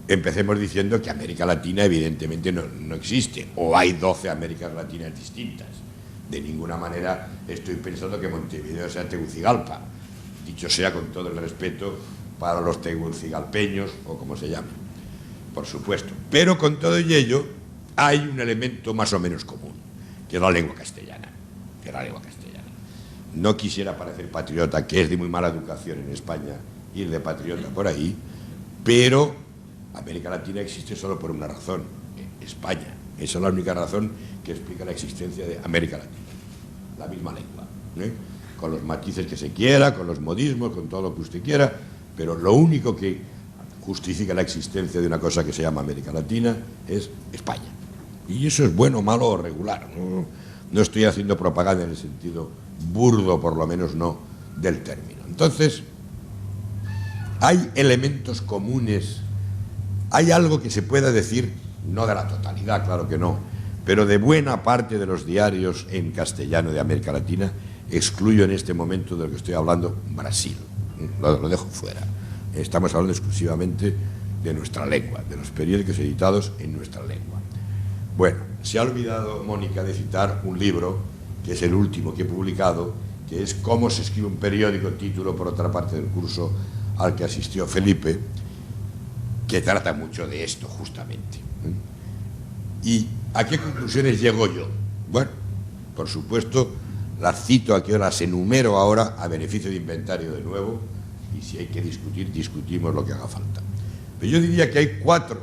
Empecemos diciendo que América Latina evidentemente no existe, o hay 12 Américas Latinas distintas. De ninguna manera estoy pensando que Montevideo sea Tegucigalpa, dicho sea con todo el respeto para los tegucigalpeños o como se llamen, por supuesto. Pero con todo ello hay un elemento más o menos común, que es la lengua castellana. No quisiera parecer patriota, que es de muy mala educación en España ir de patriota por ahí, pero América Latina existe solo por una razón, España. Esa es la única razón que explica la existencia de América Latina. La misma lengua, con los matices que se quiera, con los modismos, con todo lo que usted quiera, pero lo único que justifica la existencia de una cosa que se llama América Latina es España. Y eso es bueno, malo o regular. No estoy haciendo propaganda en el sentido burdo, por lo menos no, del término. Entonces, hay elementos comunes. Hay algo que se pueda decir, no de la totalidad, claro que no, pero de buena parte de los diarios en castellano de América Latina. Excluyo en este momento de lo que estoy hablando Brasil, lo dejo fuera. Estamos hablando exclusivamente de nuestra lengua, de los periódicos editados en nuestra lengua. Bueno, se ha olvidado Mónica de citar un libro, que es el último que he publicado, que es Cómo se escribe un periódico, título por otra parte del curso al que asistió Felipe, que trata mucho de esto justamente. ¿Y a qué conclusiones llego yo? Bueno, por supuesto, las cito aquí, las enumero ahora a beneficio de inventario de nuevo, y si hay que discutir, discutimos lo que haga falta. Pero yo diría que hay cuatro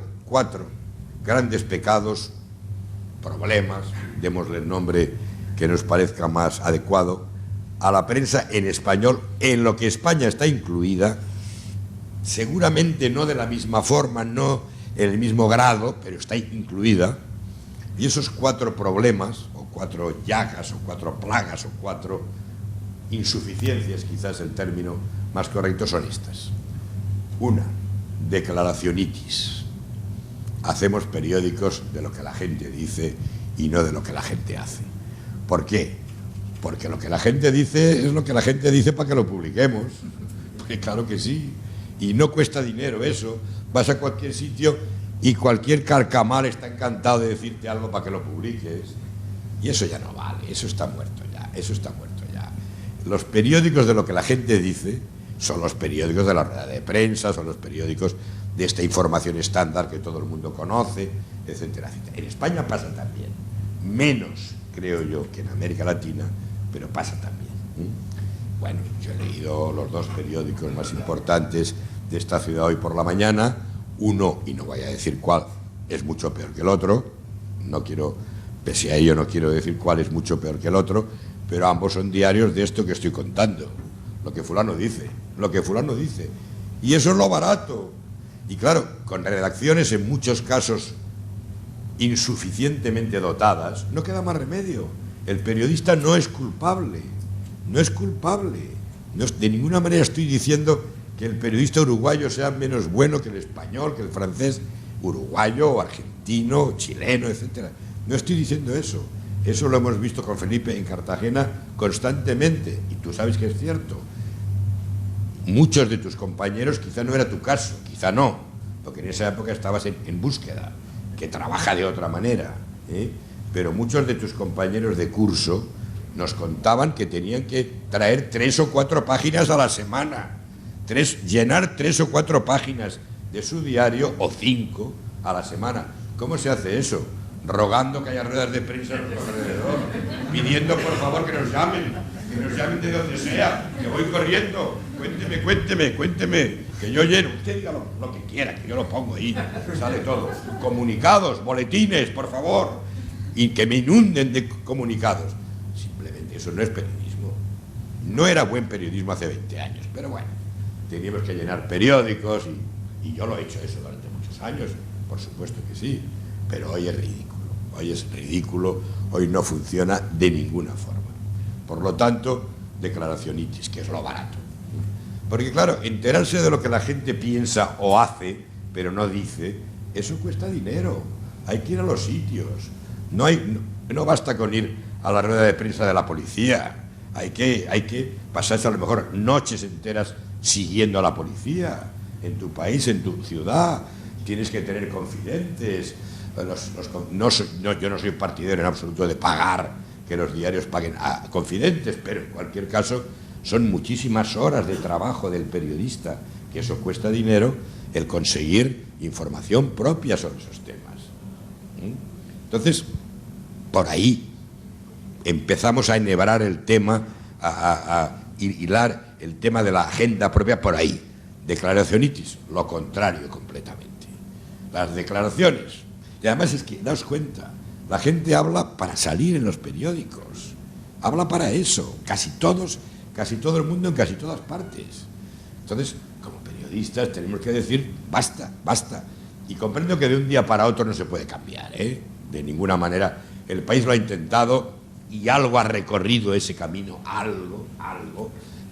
grandes pecados, problemas, démosle el nombre que nos parezca más adecuado, a la prensa en español, en lo que España está incluida, seguramente no de la misma forma, no en el mismo grado, pero está incluida. Y esos 4 problemas, o 4 llagas, o 4 plagas, o 4 insuficiencias, quizás el término más correcto, son estas. Una, declaracionitis. Hacemos periódicos de lo que la gente dice y no de lo que la gente hace. ¿Por qué? Porque lo que la gente dice es lo que la gente dice para que lo publiquemos. Porque claro que sí. Y no cuesta dinero eso. Vas a cualquier sitio y cualquier carcamal está encantado de decirte algo para que lo publiques. Y eso ya no vale, eso está muerto ya, eso está muerto ya. Los periódicos de lo que la gente dice son los periódicos de la rueda de prensa, son los periódicos de esta información estándar que todo el mundo conoce, etcétera, etcétera. En España pasa también, menos creo yo que en América Latina, pero pasa también. Bueno, yo he leído los dos periódicos más importantes de esta ciudad hoy por la mañana. Uno, y no voy a decir cuál, es mucho peor que el otro. No quiero, pese a ello, no quiero decir cuál es mucho peor que el otro, pero ambos son diarios de esto que estoy contando. Lo que fulano dice, lo que fulano dice. Y eso es lo barato. Y claro, con redacciones en muchos casos insuficientemente dotadas, no queda más remedio. El periodista no es culpable, no es culpable. De ninguna manera estoy diciendo que el periodista uruguayo sea menos bueno que el español, que el francés, uruguayo, o argentino, chileno, etcétera. No estoy diciendo eso. Eso lo hemos visto con Felipe en Cartagena constantemente, y tú sabes que es cierto. Muchos de tus compañeros, quizá no era tu caso, quizá no, porque en esa época estabas en búsqueda, que trabaja de otra manera, pero muchos de tus compañeros de curso nos contaban que tenían que traer 3 o 4 páginas a la semana, llenar 3 o 4 páginas de su diario, o 5 a la semana. ¿Cómo se hace eso? Rogando que haya ruedas de prensa a nuestro alrededor, pidiendo por favor que nos llamen de donde sea, que voy corriendo, cuénteme, que yo lleno, usted diga lo que quiera, que yo lo pongo ahí, sale todo. Comunicados, boletines, por favor, y que me inunden de comunicados. Simplemente eso no es periodismo. No era buen periodismo hace 20 años, pero bueno, teníamos que llenar periódicos y yo lo he hecho eso durante muchos años, por supuesto que sí, pero hoy es ridículo, hoy no funciona de ninguna forma. Por lo tanto, declaracionitis, que es lo barato. Porque claro, enterarse de lo que la gente piensa o hace, pero no dice, eso cuesta dinero. Hay que ir a los sitios. No basta con ir a la rueda de prensa de la policía. Hay que pasarse a lo mejor noches enteras siguiendo a la policía. En tu país, en tu ciudad, tienes que tener confidentes. Yo no soy partidario en absoluto de pagar, que los diarios paguen a confidentes, pero en cualquier caso son muchísimas horas de trabajo del periodista, que eso cuesta dinero, el conseguir información propia sobre esos temas. Entonces, por ahí empezamos a enhebrar el tema, a hilar el tema de la agenda propia por ahí. Declaracionitis, lo contrario completamente. Las declaraciones, y además es que, daos cuenta, la gente habla para salir en los periódicos, habla para eso, casi todo el mundo en casi todas partes. Entonces, como periodistas tenemos que decir, basta. Y comprendo que de un día para otro no se puede cambiar, de ninguna manera. El país lo ha intentado y algo ha recorrido ese camino, algo,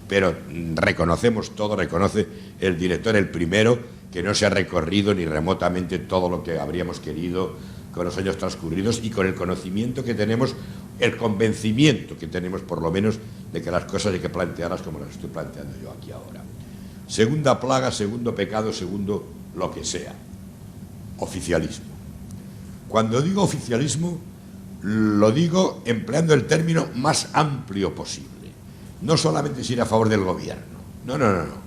pero reconocemos todo, reconoce el director, el primero, que no se ha recorrido ni remotamente todo lo que habríamos querido con los años transcurridos y con el conocimiento que tenemos, el convencimiento que tenemos por lo menos de que las cosas hay que plantearlas como las estoy planteando yo aquí ahora. Segunda plaga, segundo pecado, segundo lo que sea, oficialismo. Cuando digo oficialismo, lo digo empleando el término más amplio posible. No solamente es ir a favor del gobierno, no.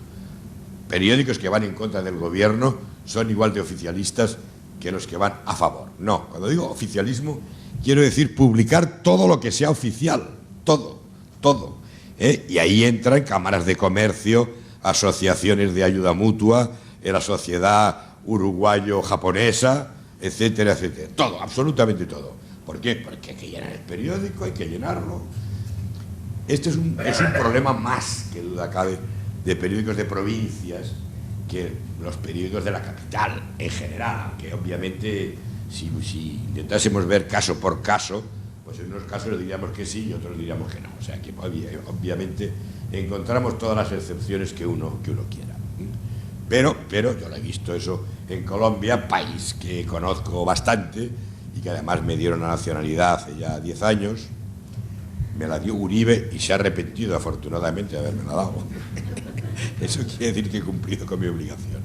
Periódicos que van en contra del gobierno son igual de oficialistas que los que van a favor. No, cuando digo oficialismo, quiero decir publicar todo lo que sea oficial, todo. Y ahí entran cámaras de comercio, asociaciones de ayuda mutua, la sociedad uruguayo-japonesa, etcétera. Todo, absolutamente todo. ¿Por qué? Porque hay que llenar el periódico, hay que llenarlo. Este es un problema más, que duda cabe, de periódicos de provincias que los periódicos de la capital en general, que obviamente si intentásemos ver caso por caso, pues en unos casos diríamos que sí y otros diríamos que no. O sea que obviamente encontramos todas las excepciones que uno quiera. Pero yo lo he visto eso en Colombia, país que conozco bastante y que además me dieron la nacionalidad hace ya 10 años. Me la dio Uribe y se ha arrepentido afortunadamente de haberme la dado. Eso quiere decir que he cumplido con mi obligación.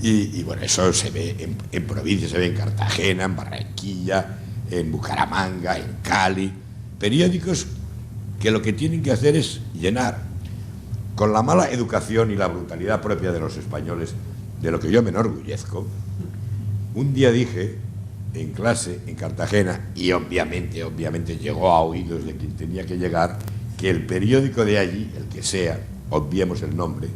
Y bueno, eso se ve en provincias, se ve en Cartagena, en Barranquilla, en Bucaramanga, en Cali. Periódicos que lo que tienen que hacer es llenar, con la mala educación y la brutalidad propia de los españoles, de lo que yo me enorgullezco. Un día dije en clase en Cartagena, y obviamente llegó a oídos de quien tenía que llegar, que el periódico de allí, el que sea, obviemos el nombre,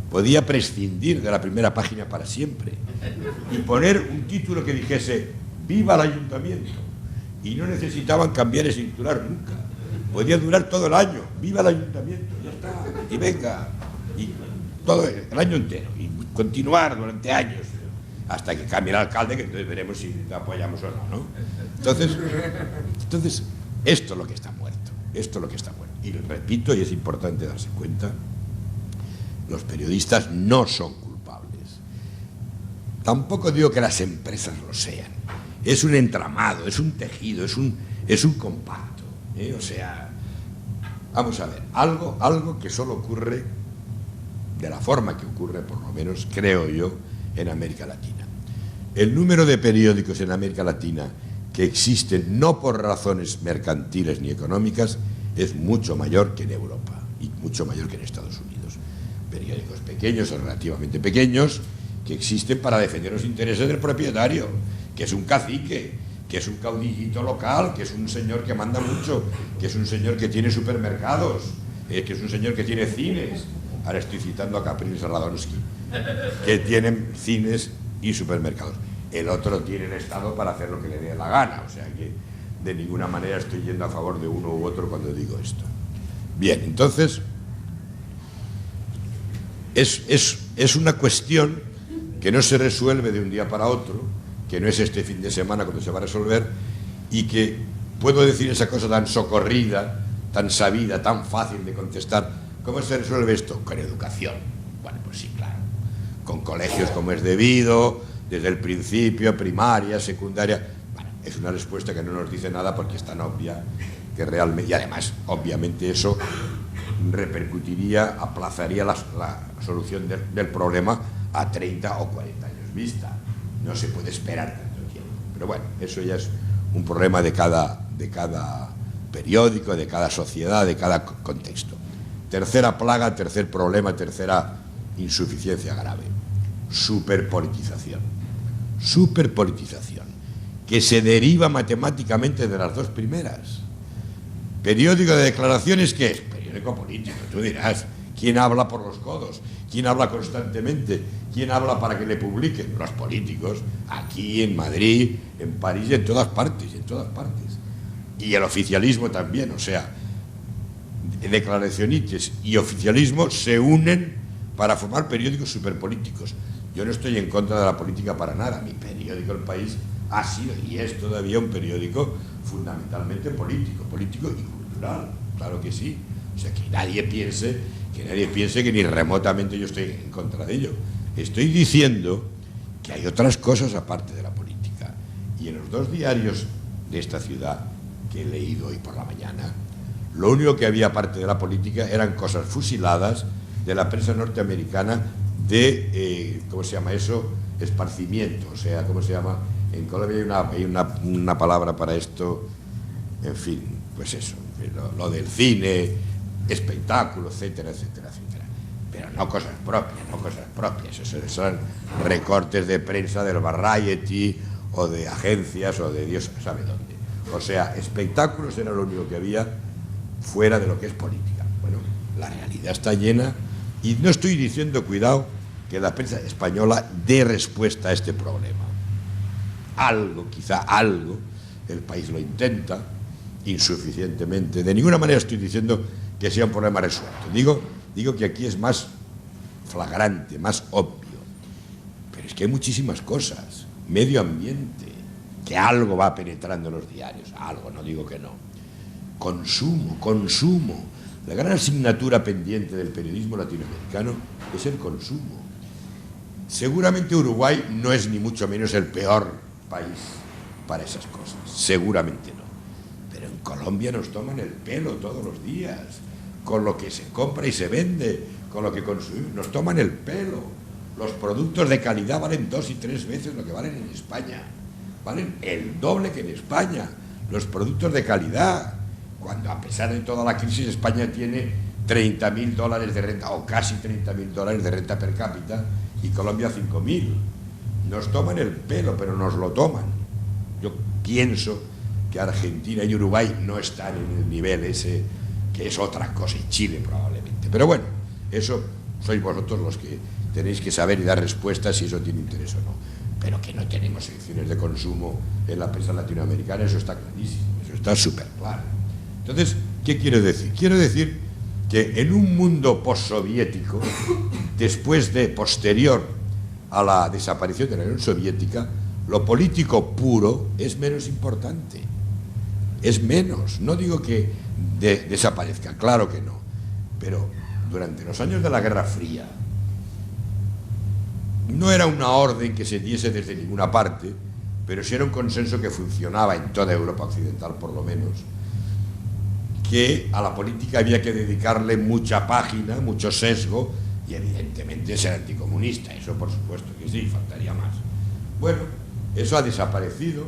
podía prescindir de la primera página para siempre y poner un título que dijese «Viva el ayuntamiento», y no necesitaban cambiar ese titular nunca. Podía durar todo el año, «Viva el ayuntamiento», ya está, y venga, y todo el año entero, y continuar durante años, hasta que cambie el alcalde, que entonces veremos si le apoyamos o no, ¿no? Entonces, esto es lo que está muerto, esto es lo que está muerto. Y repito, y es importante darse cuenta, los periodistas no son culpables. Tampoco digo que las empresas lo sean. Es un entramado, es un tejido, es un compacto, ¿eh? O sea, vamos a ver, algo que solo ocurre de la forma que ocurre, por lo menos creo yo, en América Latina. El número de periódicos en América Latina que existen no por razones mercantiles ni económicas es mucho mayor que en Europa y mucho mayor que en Estados Unidos. Periódicos pequeños o relativamente pequeños que existen para defender los intereses del propietario, que es un cacique, que es un caudillito local, que es un señor que manda mucho, que es un señor que tiene supermercados, que es un señor que tiene cines. Ahora estoy citando a Caprile y Radonsky, que tienen cines y supermercados. El otro tiene el Estado para hacer lo que le dé la gana, o sea que de ninguna manera estoy yendo a favor de uno u otro cuando digo esto. Bien, entonces es una cuestión que no se resuelve de un día para otro, que no es este fin de semana cuando se va a resolver, y que puedo decir esa cosa tan socorrida, tan sabida, tan fácil de contestar. ¿Cómo se resuelve esto? Con educación. Bueno, pues sí, claro. Con colegios como es debido, desde el principio, primaria, secundaria. Bueno, es una respuesta que no nos dice nada porque es tan obvia que realmente, y además, obviamente eso repercutiría, aplazaría la solución del problema a 30 o 40 años vista. No se puede esperar tanto tiempo. Pero bueno, eso ya es un problema de cada periódico, de cada sociedad, de cada contexto. Tercera plaga, tercer problema, tercera insuficiencia grave. Superpolitización. Superpolitización, que se deriva matemáticamente de las dos primeras. Periódico de declaraciones, ¿qué es? Periódico político. Tú dirás, ¿quién habla por los codos? ¿Quién habla constantemente? ¿Quién habla para que le publiquen? Los políticos, aquí, en Madrid, en París, en todas partes, en todas partes. Y el oficialismo también, o sea, declaracionistas y oficialismo se unen para formar periódicos superpolíticos. Yo no estoy en contra de la política para nada. Mi periódico El País ha sido y es todavía un periódico fundamentalmente político y cultural, claro que sí. O sea, que nadie piense que ni remotamente yo estoy en contra de ello. Estoy diciendo que hay otras cosas aparte de la política. Y en los dos diarios de esta ciudad que he leído hoy por la mañana, lo único que había aparte de la política eran cosas fusiladas de la prensa norteamericana de, ¿cómo se llama eso? Esparcimiento, o sea, ¿cómo se llama? En Colombia hay una palabra para esto, en fin, pues eso, lo del cine, espectáculo, etcétera, etcétera, etcétera. Pero no cosas propias, eso son recortes de prensa del Variety o de agencias o de Dios sabe dónde. O sea, espectáculos era lo único que había fuera de lo que es política. Bueno, la realidad está llena y no estoy diciendo, cuidado, que la prensa española dé respuesta a este problema. Quizá algo, el país lo intenta, insuficientemente. De ninguna manera estoy diciendo que sea un problema resuelto. Digo que aquí es más flagrante, más obvio. Pero es que hay muchísimas cosas. Medio ambiente, que algo va penetrando en los diarios, algo, no digo que no. Consumo. La gran asignatura pendiente del periodismo latinoamericano es el consumo. Seguramente Uruguay no es ni mucho menos el peor país para esas cosas, seguramente no. Pero en Colombia nos toman el pelo todos los días, con lo que se compra y se vende, con lo que consumimos, nos toman el pelo. Los productos de calidad valen 2 y 3 veces lo que valen en España, valen el doble que en España, los productos de calidad, cuando a pesar de toda la crisis España tiene $30.000 de renta, o casi $30.000 de renta per cápita, y Colombia 5.000. Nos toman el pelo, pero nos lo toman. Yo pienso que Argentina y Uruguay no están en el nivel ese, que es otra cosa, y Chile probablemente. Pero bueno, eso sois vosotros los que tenéis que saber y dar respuestas si eso tiene interés o no. Pero que no tenemos secciones de consumo en la prensa latinoamericana, eso está clarísimo, eso está súper claro. Entonces, ¿qué quiero decir? Quiero decir que en un mundo postsoviético, posterior a la desaparición de la Unión Soviética, lo político puro es menos importante. Es menos. No digo que desaparezca, claro que no. Pero durante los años de la Guerra Fría, no era una orden que se diese desde ninguna parte, pero sí era un consenso que funcionaba en toda Europa occidental, por lo menos, que a la política había que dedicarle mucha página, mucho sesgo, y evidentemente ser anticomunista, eso por supuesto que sí, faltaría más. Bueno, eso ha desaparecido,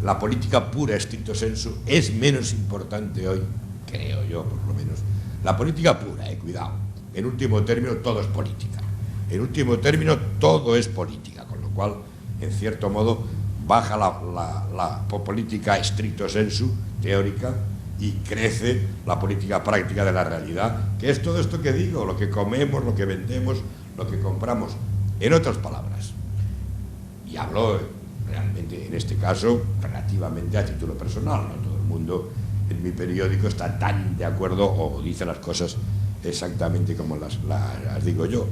la política pura, estricto sensu, es menos importante hoy, creo yo por lo menos. La política pura, cuidado, en último término todo es política, en último término todo es política, con lo cual, en cierto modo, baja la política estricto sensu, teórica, y crece la política práctica de la realidad, que es todo esto que digo, lo que comemos, lo que vendemos, lo que compramos. En otras palabras, y hablo realmente, en este caso, relativamente a título personal, no todo el mundo en mi periódico está tan de acuerdo o dice las cosas exactamente como las digo yo.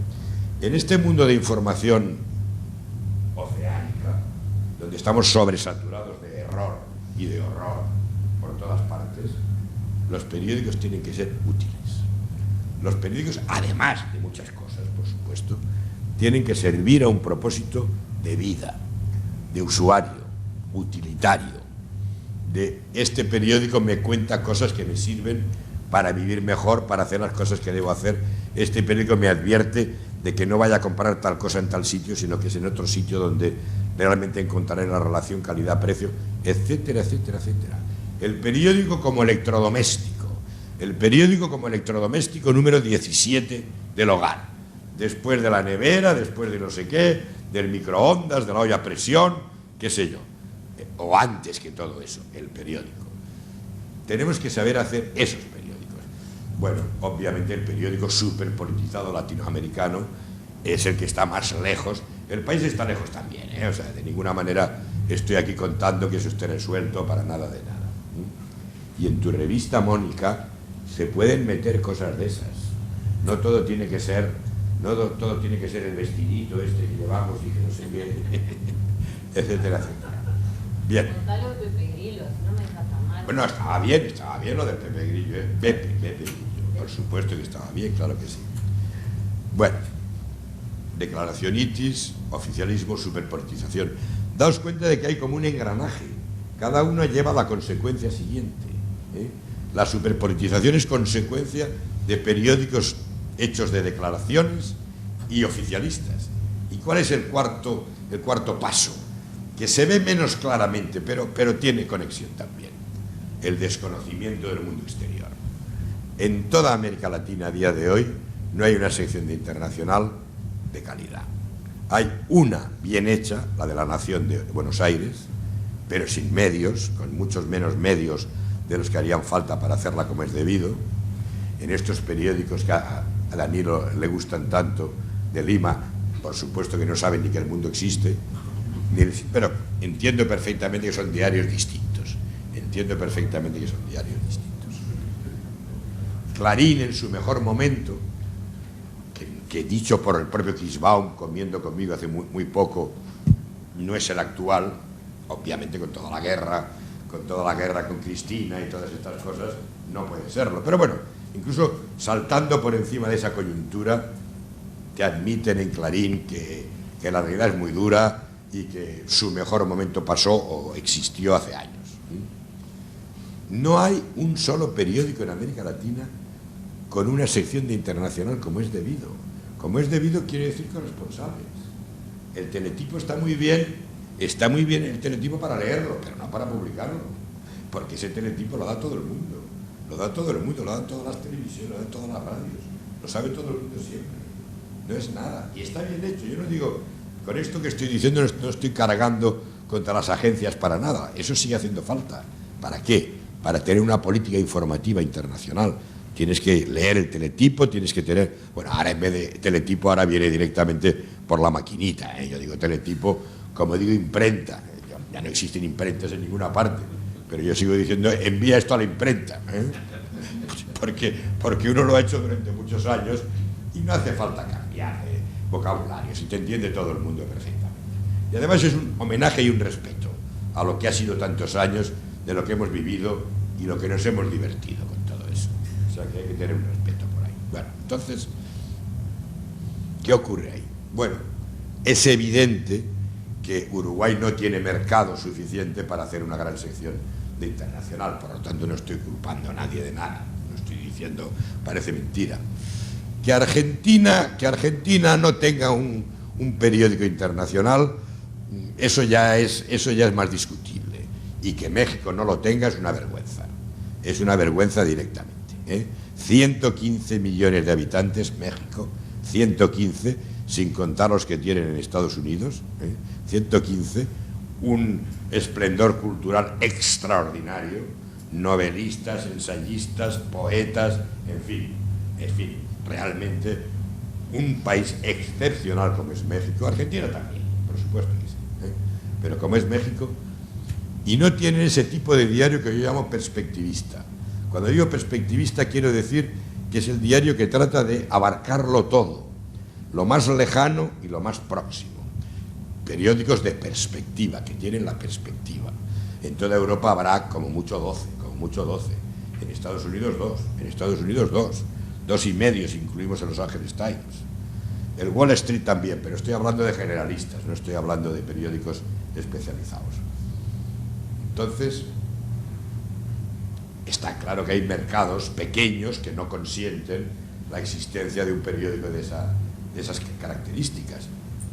En este mundo de información oceánica, donde estamos sobresaturados de error y de horror por todas partes, los periódicos tienen que ser útiles. Los periódicos, además de muchas cosas, por supuesto, tienen que servir a un propósito de vida, de usuario, utilitario. De este periódico me cuenta cosas que me sirven para vivir mejor, para hacer las cosas que debo hacer. Este periódico me advierte de que no vaya a comprar tal cosa en tal sitio, sino que es en otro sitio donde realmente encontraré la relación calidad-precio, etcétera, etcétera, etcétera. El periódico como electrodoméstico, número 17 del hogar, después de la nevera, después de no sé qué, del microondas, de la olla a presión, qué sé yo, o antes que todo eso, el periódico. Tenemos que saber hacer esos periódicos. Bueno, obviamente el periódico superpolitizado latinoamericano es el que está más lejos. El país está lejos también, o sea, de ninguna manera estoy aquí contando que eso esté resuelto, para nada de nada. Y en tu revista, Mónica, se pueden meter cosas de esas. No todo tiene que ser el vestidito este que llevamos y que no sé qué, etcétera, etcétera. Bien. Bueno, estaba bien lo del Pepe Grillo, Pepe Grillo, por supuesto que estaba bien, claro que sí. Bueno, declaracionitis, oficialismo, superpolitización. Daos cuenta de que hay como un engranaje, cada uno lleva la consecuencia siguiente. La superpolitización es consecuencia de periódicos hechos de declaraciones y oficialistas. ¿Y cuál es el cuarto paso? Que se ve menos claramente, pero tiene conexión también. El desconocimiento del mundo exterior. En toda América Latina a día de hoy no hay una sección de internacional de calidad. Hay una bien hecha, la de La Nación de Buenos Aires, pero sin medios, con muchos menos medios de los que harían falta para hacerla como es debido. En estos periódicos que a Danilo le gustan tanto, de Lima, por supuesto que no saben ni que el mundo existe, pero entiendo perfectamente que son diarios distintos. Clarín, en su mejor momento, que dicho por el propio Kirschbaum, comiendo conmigo hace muy poco, no es el actual, obviamente con toda la guerra con Cristina y todas estas cosas, no puede serlo. Pero bueno, incluso saltando por encima de esa coyuntura, te admiten en Clarín que la realidad es muy dura y que su mejor momento pasó o existió hace años. No hay un solo periódico en América Latina con una sección de internacional como es debido. Como es debido quiere decir corresponsables. El teletipo está muy bien el teletipo para leerlo, pero no para publicarlo, porque ese teletipo lo da todo el mundo, lo da todo el mundo, lo dan todas las televisiones, lo dan todas las radios, lo sabe todo el mundo siempre. No es nada, y está bien hecho. Yo no digo, con esto que estoy diciendo no estoy cargando contra las agencias para nada, eso sigue haciendo falta. ¿Para qué? Para tener una política informativa internacional. Tienes que leer el teletipo, tienes que tener... Bueno, ahora en vez de teletipo, ahora viene directamente por la maquinita, ¿eh? Yo digo teletipo, como digo imprenta. Ya no existen imprentas en ninguna parte, pero yo sigo diciendo, envía esto a la imprenta, ¿eh? Porque uno lo ha hecho durante muchos años y no hace falta cambiar vocabulario, si te entiende todo el mundo perfectamente. Y además es un homenaje y un respeto a lo que ha sido tantos años, de lo que hemos vivido y lo que nos hemos divertido con todo eso. O sea que hay que tener un respeto por ahí. Bueno, entonces, ¿qué ocurre ahí? Bueno, es evidente que Uruguay no tiene mercado suficiente para hacer una gran sección de internacional, por lo tanto no estoy culpando a nadie de nada, no estoy diciendo, parece mentira. Que Argentina no tenga un periódico internacional, eso ya es más discutible. Y que México no lo tenga es una vergüenza directamente, ¿eh? 115 millones de habitantes, México, 115, sin contar los que tienen en Estados Unidos, 115, un esplendor cultural extraordinario, novelistas, ensayistas, poetas, en fin, realmente un país excepcional como es México, Argentina también, por supuesto que sí, ¿eh? Pero como es México, y no tienen ese tipo de diario que yo llamo perspectivista. Cuando digo perspectivista quiero decir que es el diario que trata de abarcarlo todo, lo más lejano y lo más próximo. Periódicos de perspectiva, que tienen la perspectiva. En toda Europa habrá como mucho 12. En Estados Unidos 2 y medio si incluimos en Los Angeles Times. El Wall Street también, pero estoy hablando de generalistas, no estoy hablando de periódicos especializados. Entonces, está claro que hay mercados pequeños que no consienten la existencia de un periódico de esas características.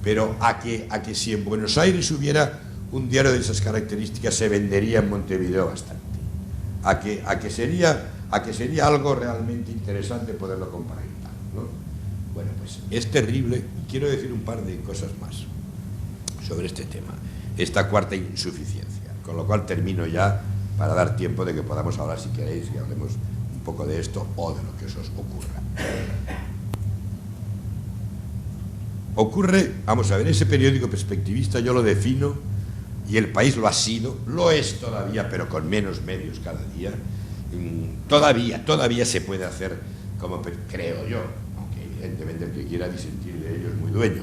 Pero a que si en Buenos Aires hubiera un diario de esas características, se vendería en Montevideo bastante. A que sería algo realmente interesante poderlo comparar, ¿no? Bueno, pues es terrible, y quiero decir un par de cosas más sobre este tema, esta cuarta insuficiencia. Con lo cual termino ya para dar tiempo de que podamos hablar, si queréis, y hablemos un poco de esto o de lo que os ocurra. Ocurre, vamos a ver, ese periódico perspectivista yo lo defino, y El País lo ha sido, lo es todavía, pero con menos medios cada día. Todavía se puede hacer como, creo yo, aunque evidentemente el que quiera disentir de ello es muy dueño,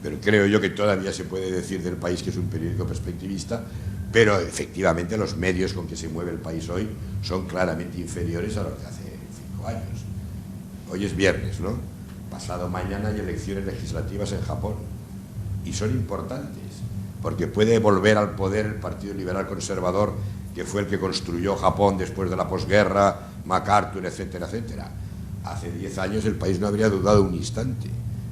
pero creo yo que todavía se puede decir del País que es un periódico perspectivista. Pero efectivamente los medios con que se mueve el país hoy son claramente inferiores a los de hace 5 años. Hoy es viernes, ¿no? Pasado mañana hay elecciones legislativas en Japón y son importantes porque puede volver al poder el Partido Liberal Conservador, que fue el que construyó Japón después de la posguerra, MacArthur, etcétera, etcétera. Hace 10 años el país no habría dudado un instante.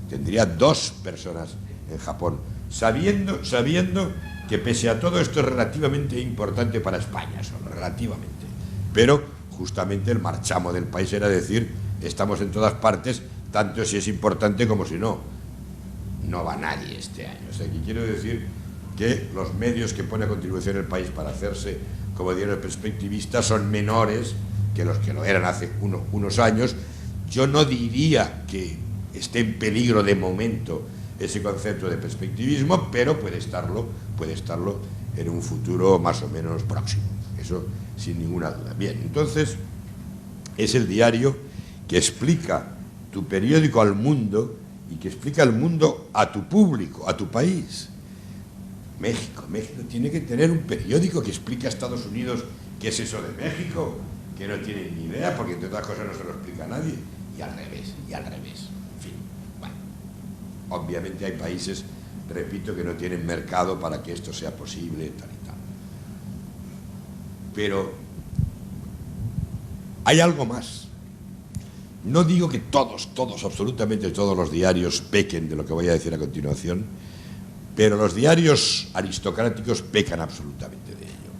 Tendría 2 personas en Japón, sabiendo que pese a todo esto es relativamente importante para España, solo relativamente. Pero justamente el marchamo del país era decir, estamos en todas partes, tanto si es importante como si no. No va nadie este año. O sea, que quiero decir que los medios que pone a contribución el país para hacerse como diario perspectivista son menores que los que lo eran hace unos años. Yo no diría que esté en peligro de momento ese concepto de perspectivismo, pero puede estarlo en un futuro más o menos próximo, eso sin ninguna duda. Bien, entonces es el diario que explica tu periódico al mundo y que explica al mundo a tu público, a tu país. México tiene que tener un periódico que explique a Estados Unidos qué es eso de México, que no tienen ni idea, porque entre otras cosas no se lo explica a nadie, y al revés. En fin, bueno. Obviamente hay países, repito, que no tienen mercado para que esto sea posible, tal y tal. Pero hay algo más. No digo que todos, absolutamente todos los diarios pequen de lo que voy a decir a continuación, pero los diarios aristocráticos pecan absolutamente de ello.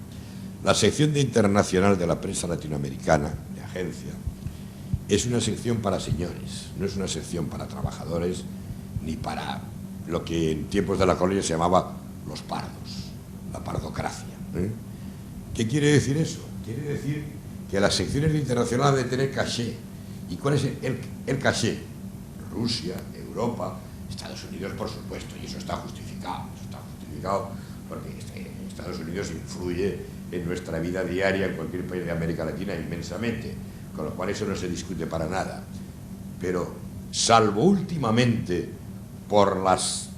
La sección de internacional de la prensa latinoamericana, de agencia, es una sección para señores, no es una sección para trabajadores ni para lo que en tiempos de la colonia se llamaba los pardos, la pardocracia. ¿Qué quiere decir eso? Quiere decir que las secciones de internacional deben tener caché. ¿Y cuál es el caché? Rusia, Europa, Estados Unidos, por supuesto, y eso está justificado porque Estados Unidos influye en nuestra vida diaria en cualquier país de América Latina inmensamente, con lo cual eso no se discute para nada. Pero, salvo últimamente por las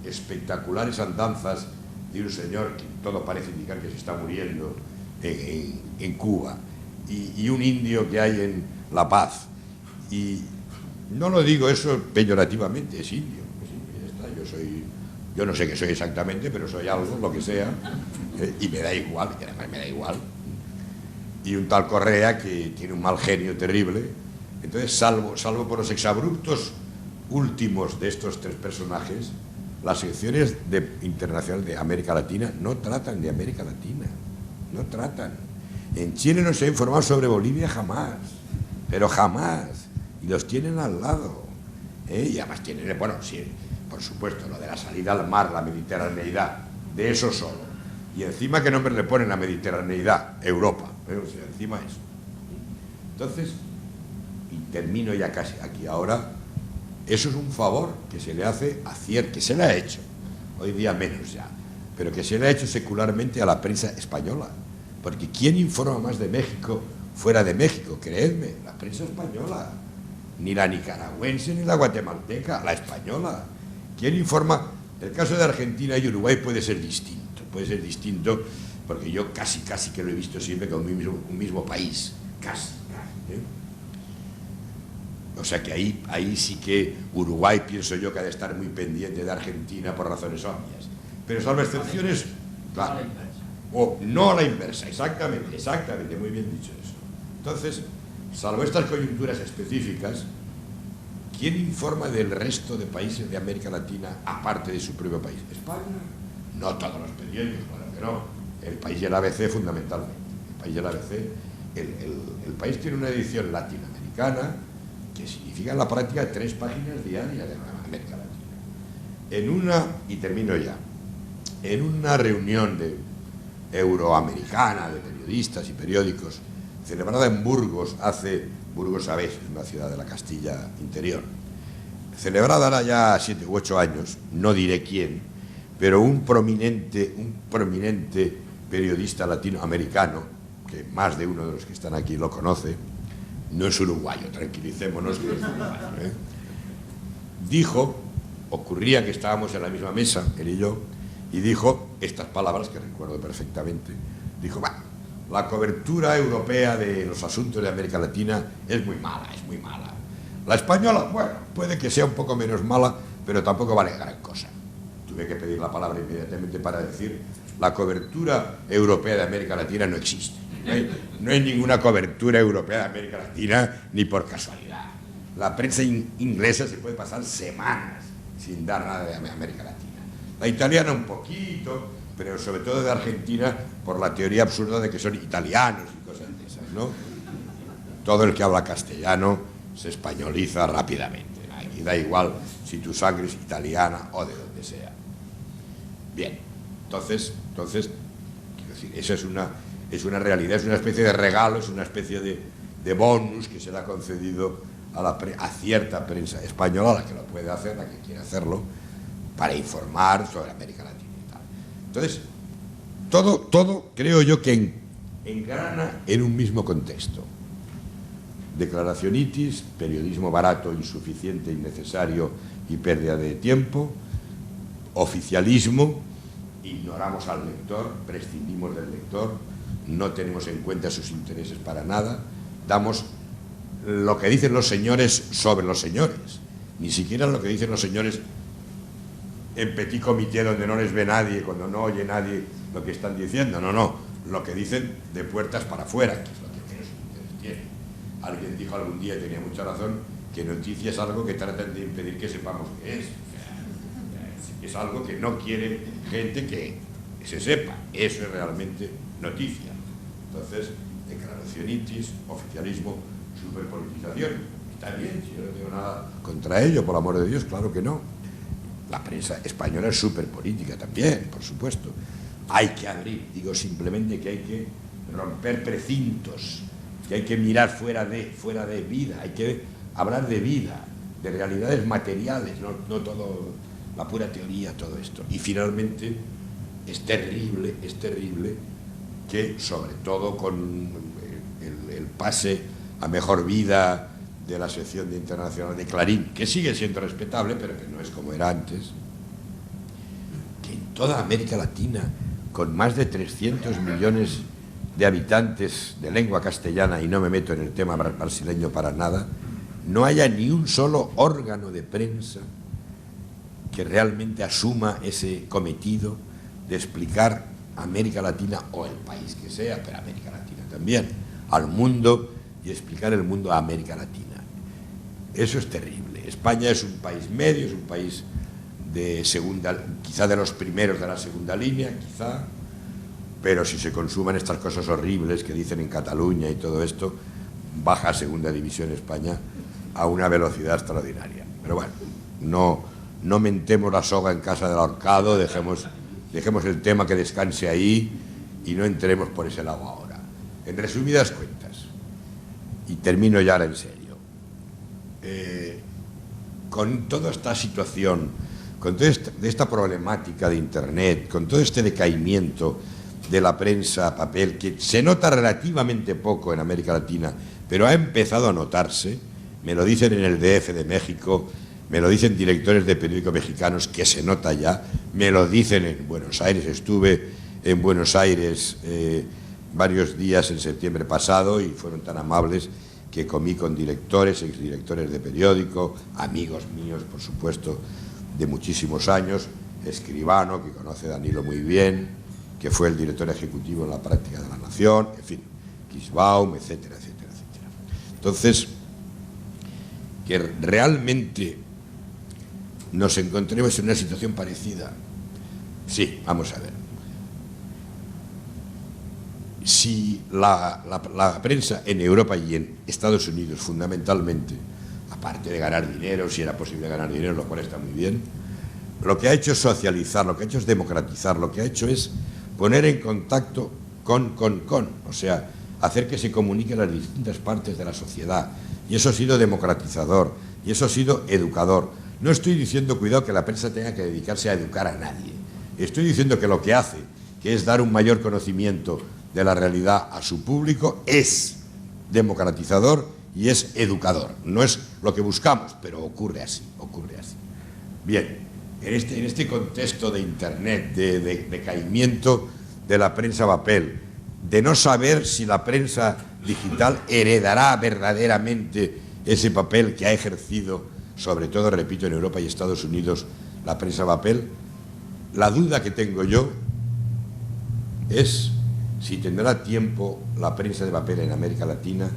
espectaculares andanzas de un señor que todo parece indicar que se está muriendo en Cuba, y un indio que hay en La Paz, y no lo digo eso peyorativamente, es indio, ya está. Yo no sé qué soy exactamente, pero soy algo, lo que sea, y me da igual, y además me da igual. Y un tal Correa que tiene un mal genio terrible. Entonces, salvo por los exabruptos últimos de estos tres personajes, las secciones internacionales de América Latina no tratan de América Latina, no tratan. En Chile no se ha informado sobre Bolivia jamás, pero jamás, y los tienen al lado, y además tienen, bueno, sí, por supuesto, lo de la salida al mar, la mediterraneidad, de eso solo, y encima ¿qué nombre le ponen a mediterraneidad? Europa, o sea, encima eso. Entonces, y termino ya casi aquí ahora, eso es un favor que se le hace que se le ha hecho, hoy día menos ya, pero que se le ha hecho secularmente a la prensa española, porque ¿quién informa más de México fuera de México? Creedme, la prensa española, ni la nicaragüense ni la guatemalteca, la española. ¿Quién informa? El caso de Argentina y Uruguay puede ser distinto porque yo casi que lo he visto siempre con un mismo país, casi. O sea que ahí sí que Uruguay pienso yo que ha de estar muy pendiente de Argentina por razones obvias, pero salvo excepciones, claro, o no a la inversa, exactamente, muy bien dicho eso. Entonces, salvo estas coyunturas específicas, ¿quién informa del resto de países de América Latina aparte de su propio país? ¿España? No todos los periódicos, claro que no. El País y el ABC fundamentalmente. El País y el ABC, el País tiene una edición latinoamericana que significa en la práctica 3 páginas diarias de América Latina. Y termino ya, en una reunión euroamericana de periodistas y periódicos celebrada en Burgos, Burgos sabéis, es una ciudad de la Castilla interior, celebrada ahora ya 7 u 8 años, no diré quién, pero un prominente periodista latinoamericano, que más de uno de los que están aquí lo conoce, no es uruguayo, tranquilicémonos que es uruguayo, ocurría que estábamos en la misma mesa, él y yo, y dijo estas palabras que recuerdo perfectamente, dijo, la cobertura europea de los asuntos de América Latina es muy mala. La española, bueno, puede que sea un poco menos mala, pero tampoco vale gran cosa. Tuve que pedir la palabra inmediatamente para decir, la cobertura europea de América Latina no existe. No hay ninguna cobertura europea de América Latina ni por casualidad. La prensa inglesa se puede pasar semanas sin dar nada de América Latina. La italiana un poquito, pero sobre todo de Argentina por la teoría absurda de que son italianos y cosas de esas, ¿no? Todo el que habla castellano se españoliza rápidamente. Aquí da igual si tu sangre es italiana o de donde sea. Bien, entonces quiero decir, esa es una realidad, es una especie de regalo, es una especie de bonus que se le ha concedido a cierta prensa española, la que lo puede hacer, la que quiere hacerlo, para informar sobre América Latina y tal. Entonces, todo creo yo que engrana en un mismo contexto. Declaracionitis, periodismo barato, insuficiente, innecesario y pérdida de tiempo, oficialismo, ignoramos al lector, prescindimos del lector, no tenemos en cuenta sus intereses para nada, damos lo que dicen los señores sobre los señores, ni siquiera lo que dicen los señores en petit comité donde no les ve nadie, cuando no oye nadie lo que están diciendo, no, lo que dicen de puertas para afuera, que es lo que menos interés tiene. Alguien dijo algún día, y tenía mucha razón, que noticia es algo que tratan de impedir que sepamos qué es. Es algo que no quiere gente que se sepa. Eso es realmente noticia. Entonces, declaracionitis, oficialismo, superpolitización. Está bien, si yo no tengo nada contra ello, por amor de Dios, claro que no. La prensa española es superpolítica también, por supuesto. Hay que abrir, digo simplemente que hay que romper precintos, que hay que mirar fuera de vida, hay que hablar de vida, de realidades materiales, no todo, la pura teoría, todo esto. Y finalmente es terrible que, sobre todo con el pase a mejor vida de la sección de internacional de Clarín, que sigue siendo respetable, pero que no es como era antes, que en toda América Latina, con más de 300 millones de habitantes de lengua castellana, y no me meto en el tema brasileño para nada, no haya ni un solo órgano de prensa que realmente asuma ese cometido de explicar a América Latina, o el país que sea, pero América Latina también, al mundo, y explicar el mundo a América Latina. Eso es terrible. España es un país medio, es un país de segunda, quizá de los primeros de la segunda línea, quizá, pero si se consuman estas cosas horribles que dicen en Cataluña y todo esto, baja a segunda división España a una velocidad extraordinaria. Pero bueno, no mentemos la soga en casa del ahorcado, dejemos el tema que descanse ahí y no entremos por ese lado ahora. En resumidas cuentas, y termino ya ahora en serio, con toda esta situación, con toda esta problemática de Internet, con todo este decaimiento de la prensa papel, que se nota relativamente poco en América Latina, pero ha empezado a notarse, me lo dicen en el DF de México, me lo dicen directores de periódicos mexicanos, que se nota ya, me lo dicen en Buenos Aires, estuve en Buenos Aires varios días en septiembre pasado y fueron tan amables que comí con directores, exdirectores de periódico, amigos míos, por supuesto, de muchísimos años, Escribano, que conoce a Danilo muy bien, que fue el director ejecutivo en la práctica de La Nación, en fin, Kisbaum, etcétera, etcétera, etcétera. Entonces, que realmente nos encontremos en una situación parecida. Sí, vamos a ver. Si la prensa en Europa y en Estados Unidos, fundamentalmente, aparte de ganar dinero, si era posible ganar dinero, lo cual está muy bien, lo que ha hecho es socializar, lo que ha hecho es democratizar, lo que ha hecho es poner en contacto o sea, hacer que se comuniquen las distintas partes de la sociedad. Y eso ha sido democratizador, y eso ha sido educador. No estoy diciendo, cuidado, que la prensa tenga que dedicarse a educar a nadie. Estoy diciendo que lo que hace, que es dar un mayor conocimiento de la realidad a su público, es democratizador y es educador. No es lo que buscamos, pero ocurre así, ocurre así. Bien, en este contexto de Internet, de decaimiento de la prensa papel, de no saber si la prensa digital heredará verdaderamente ese papel que ha ejercido, sobre todo, repito, en Europa y Estados Unidos, la prensa papel, la duda que tengo yo es si tendrá tiempo la prensa de papel en América Latina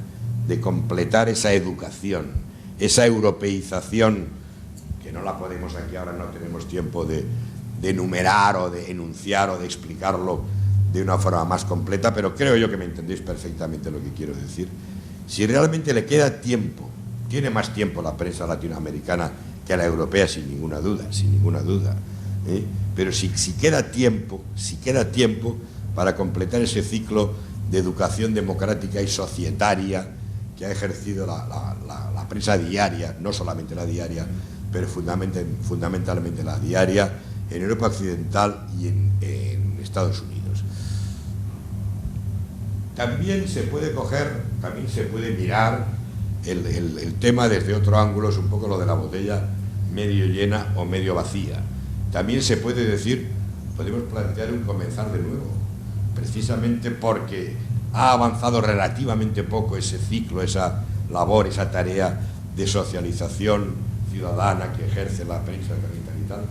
de completar esa educación, esa europeización, que no la podemos aquí ahora, no tenemos tiempo de enumerar o de enunciar o de explicarlo de una forma más completa, pero creo yo que me entendéis perfectamente lo que quiero decir. Si realmente le queda tiempo, tiene más tiempo la prensa latinoamericana que la europea, sin ninguna duda, ¿eh? Pero si queda tiempo para completar ese ciclo de educación democrática y societaria que ha ejercido la prensa diaria, no solamente la diaria, pero fundamentalmente la diaria, en Europa Occidental y en Estados Unidos. También se puede mirar el tema desde otro ángulo, es un poco lo de la botella medio llena o medio vacía. También se puede decir, podemos plantear un comenzar de nuevo, precisamente porque ha avanzado relativamente poco ese ciclo, esa labor, esa tarea de socialización ciudadana que ejerce la prensa y tal.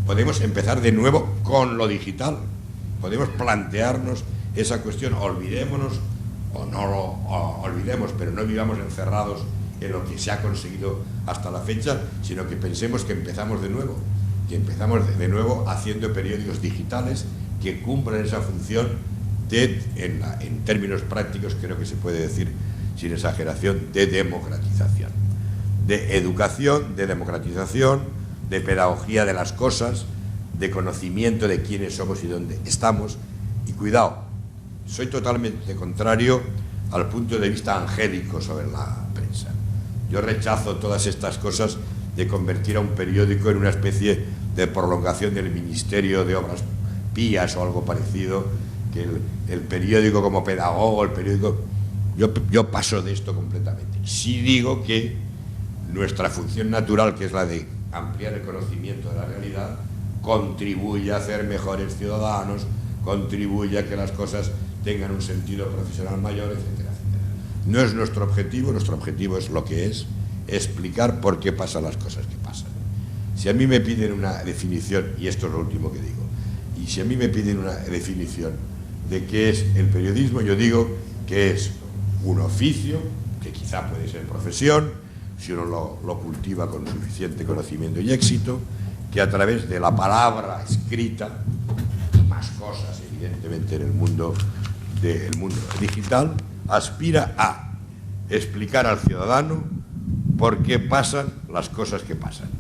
Podemos empezar de nuevo con lo digital. Podemos plantearnos esa cuestión, olvidémonos o no lo olvidemos, pero no vivamos encerrados en lo que se ha conseguido hasta la fecha, sino que pensemos que empezamos de nuevo, haciendo periódicos digitales que cumplan esa función en términos prácticos, creo que se puede decir sin exageración, de democratización, de educación, de democratización, de pedagogía de las cosas, de conocimiento de quiénes somos y dónde estamos. Y cuidado, soy totalmente contrario al punto de vista angélico sobre la prensa. Yo rechazo todas estas cosas de convertir a un periódico en una especie de prolongación del Ministerio de Obras Pías o algo parecido, que el periódico como pedagogo, el periódico... Yo paso de esto completamente. Sí digo que nuestra función natural, que es la de ampliar el conocimiento de la realidad, contribuye a hacer mejores ciudadanos, contribuye a que las cosas tengan un sentido profesional mayor, etcétera, etcétera. No es nuestro objetivo es lo que es, explicar por qué pasan las cosas que pasan. Si a mí me piden una definición, y esto es lo último que digo, y si a mí me piden una definición de qué es el periodismo, yo digo que es un oficio, que quizá puede ser profesión, si uno lo cultiva con suficiente conocimiento y éxito, que a través de la palabra escrita, y más cosas evidentemente en el mundo digital, aspira a explicar al ciudadano por qué pasan las cosas que pasan.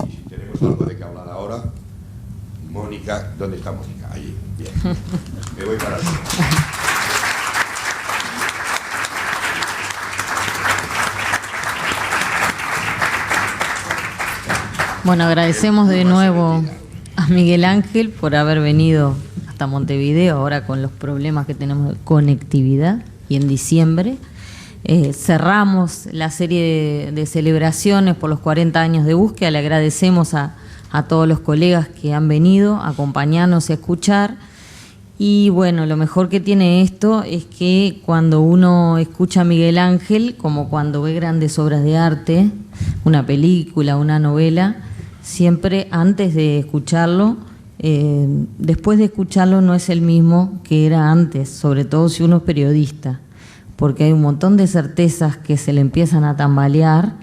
Y si tenemos algo de que hablar ahora, Mónica, ¿dónde está Mónica? Allí, bien. Me voy para allá. Bueno, agradecemos de nuevo a Miguel Ángel por haber venido hasta Montevideo, ahora con los problemas que tenemos de conectividad, y en diciembre cerramos la serie de celebraciones por los 40 años de búsqueda. Le agradecemos a todos los colegas que han venido a acompañarnos y a escuchar. Y bueno, lo mejor que tiene esto es que cuando uno escucha a Miguel Ángel, como cuando ve grandes obras de arte, una película, una novela, siempre antes de escucharlo, después de escucharlo no es el mismo que era antes, sobre todo si uno es periodista, porque hay un montón de certezas que se le empiezan a tambalear,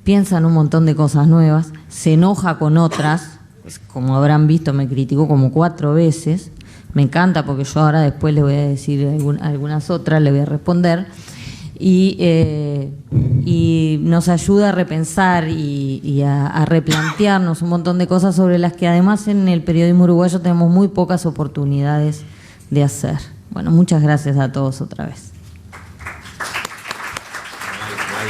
piensa en un montón de cosas nuevas, se enoja con otras, pues, como habrán visto me criticó como 4 veces, me encanta porque yo ahora después le voy a decir algunas otras, le voy a responder, y nos ayuda a repensar y a replantearnos un montón de cosas sobre las que además en el periodismo uruguayo tenemos muy pocas oportunidades de hacer. Bueno, muchas gracias a todos otra vez. No hay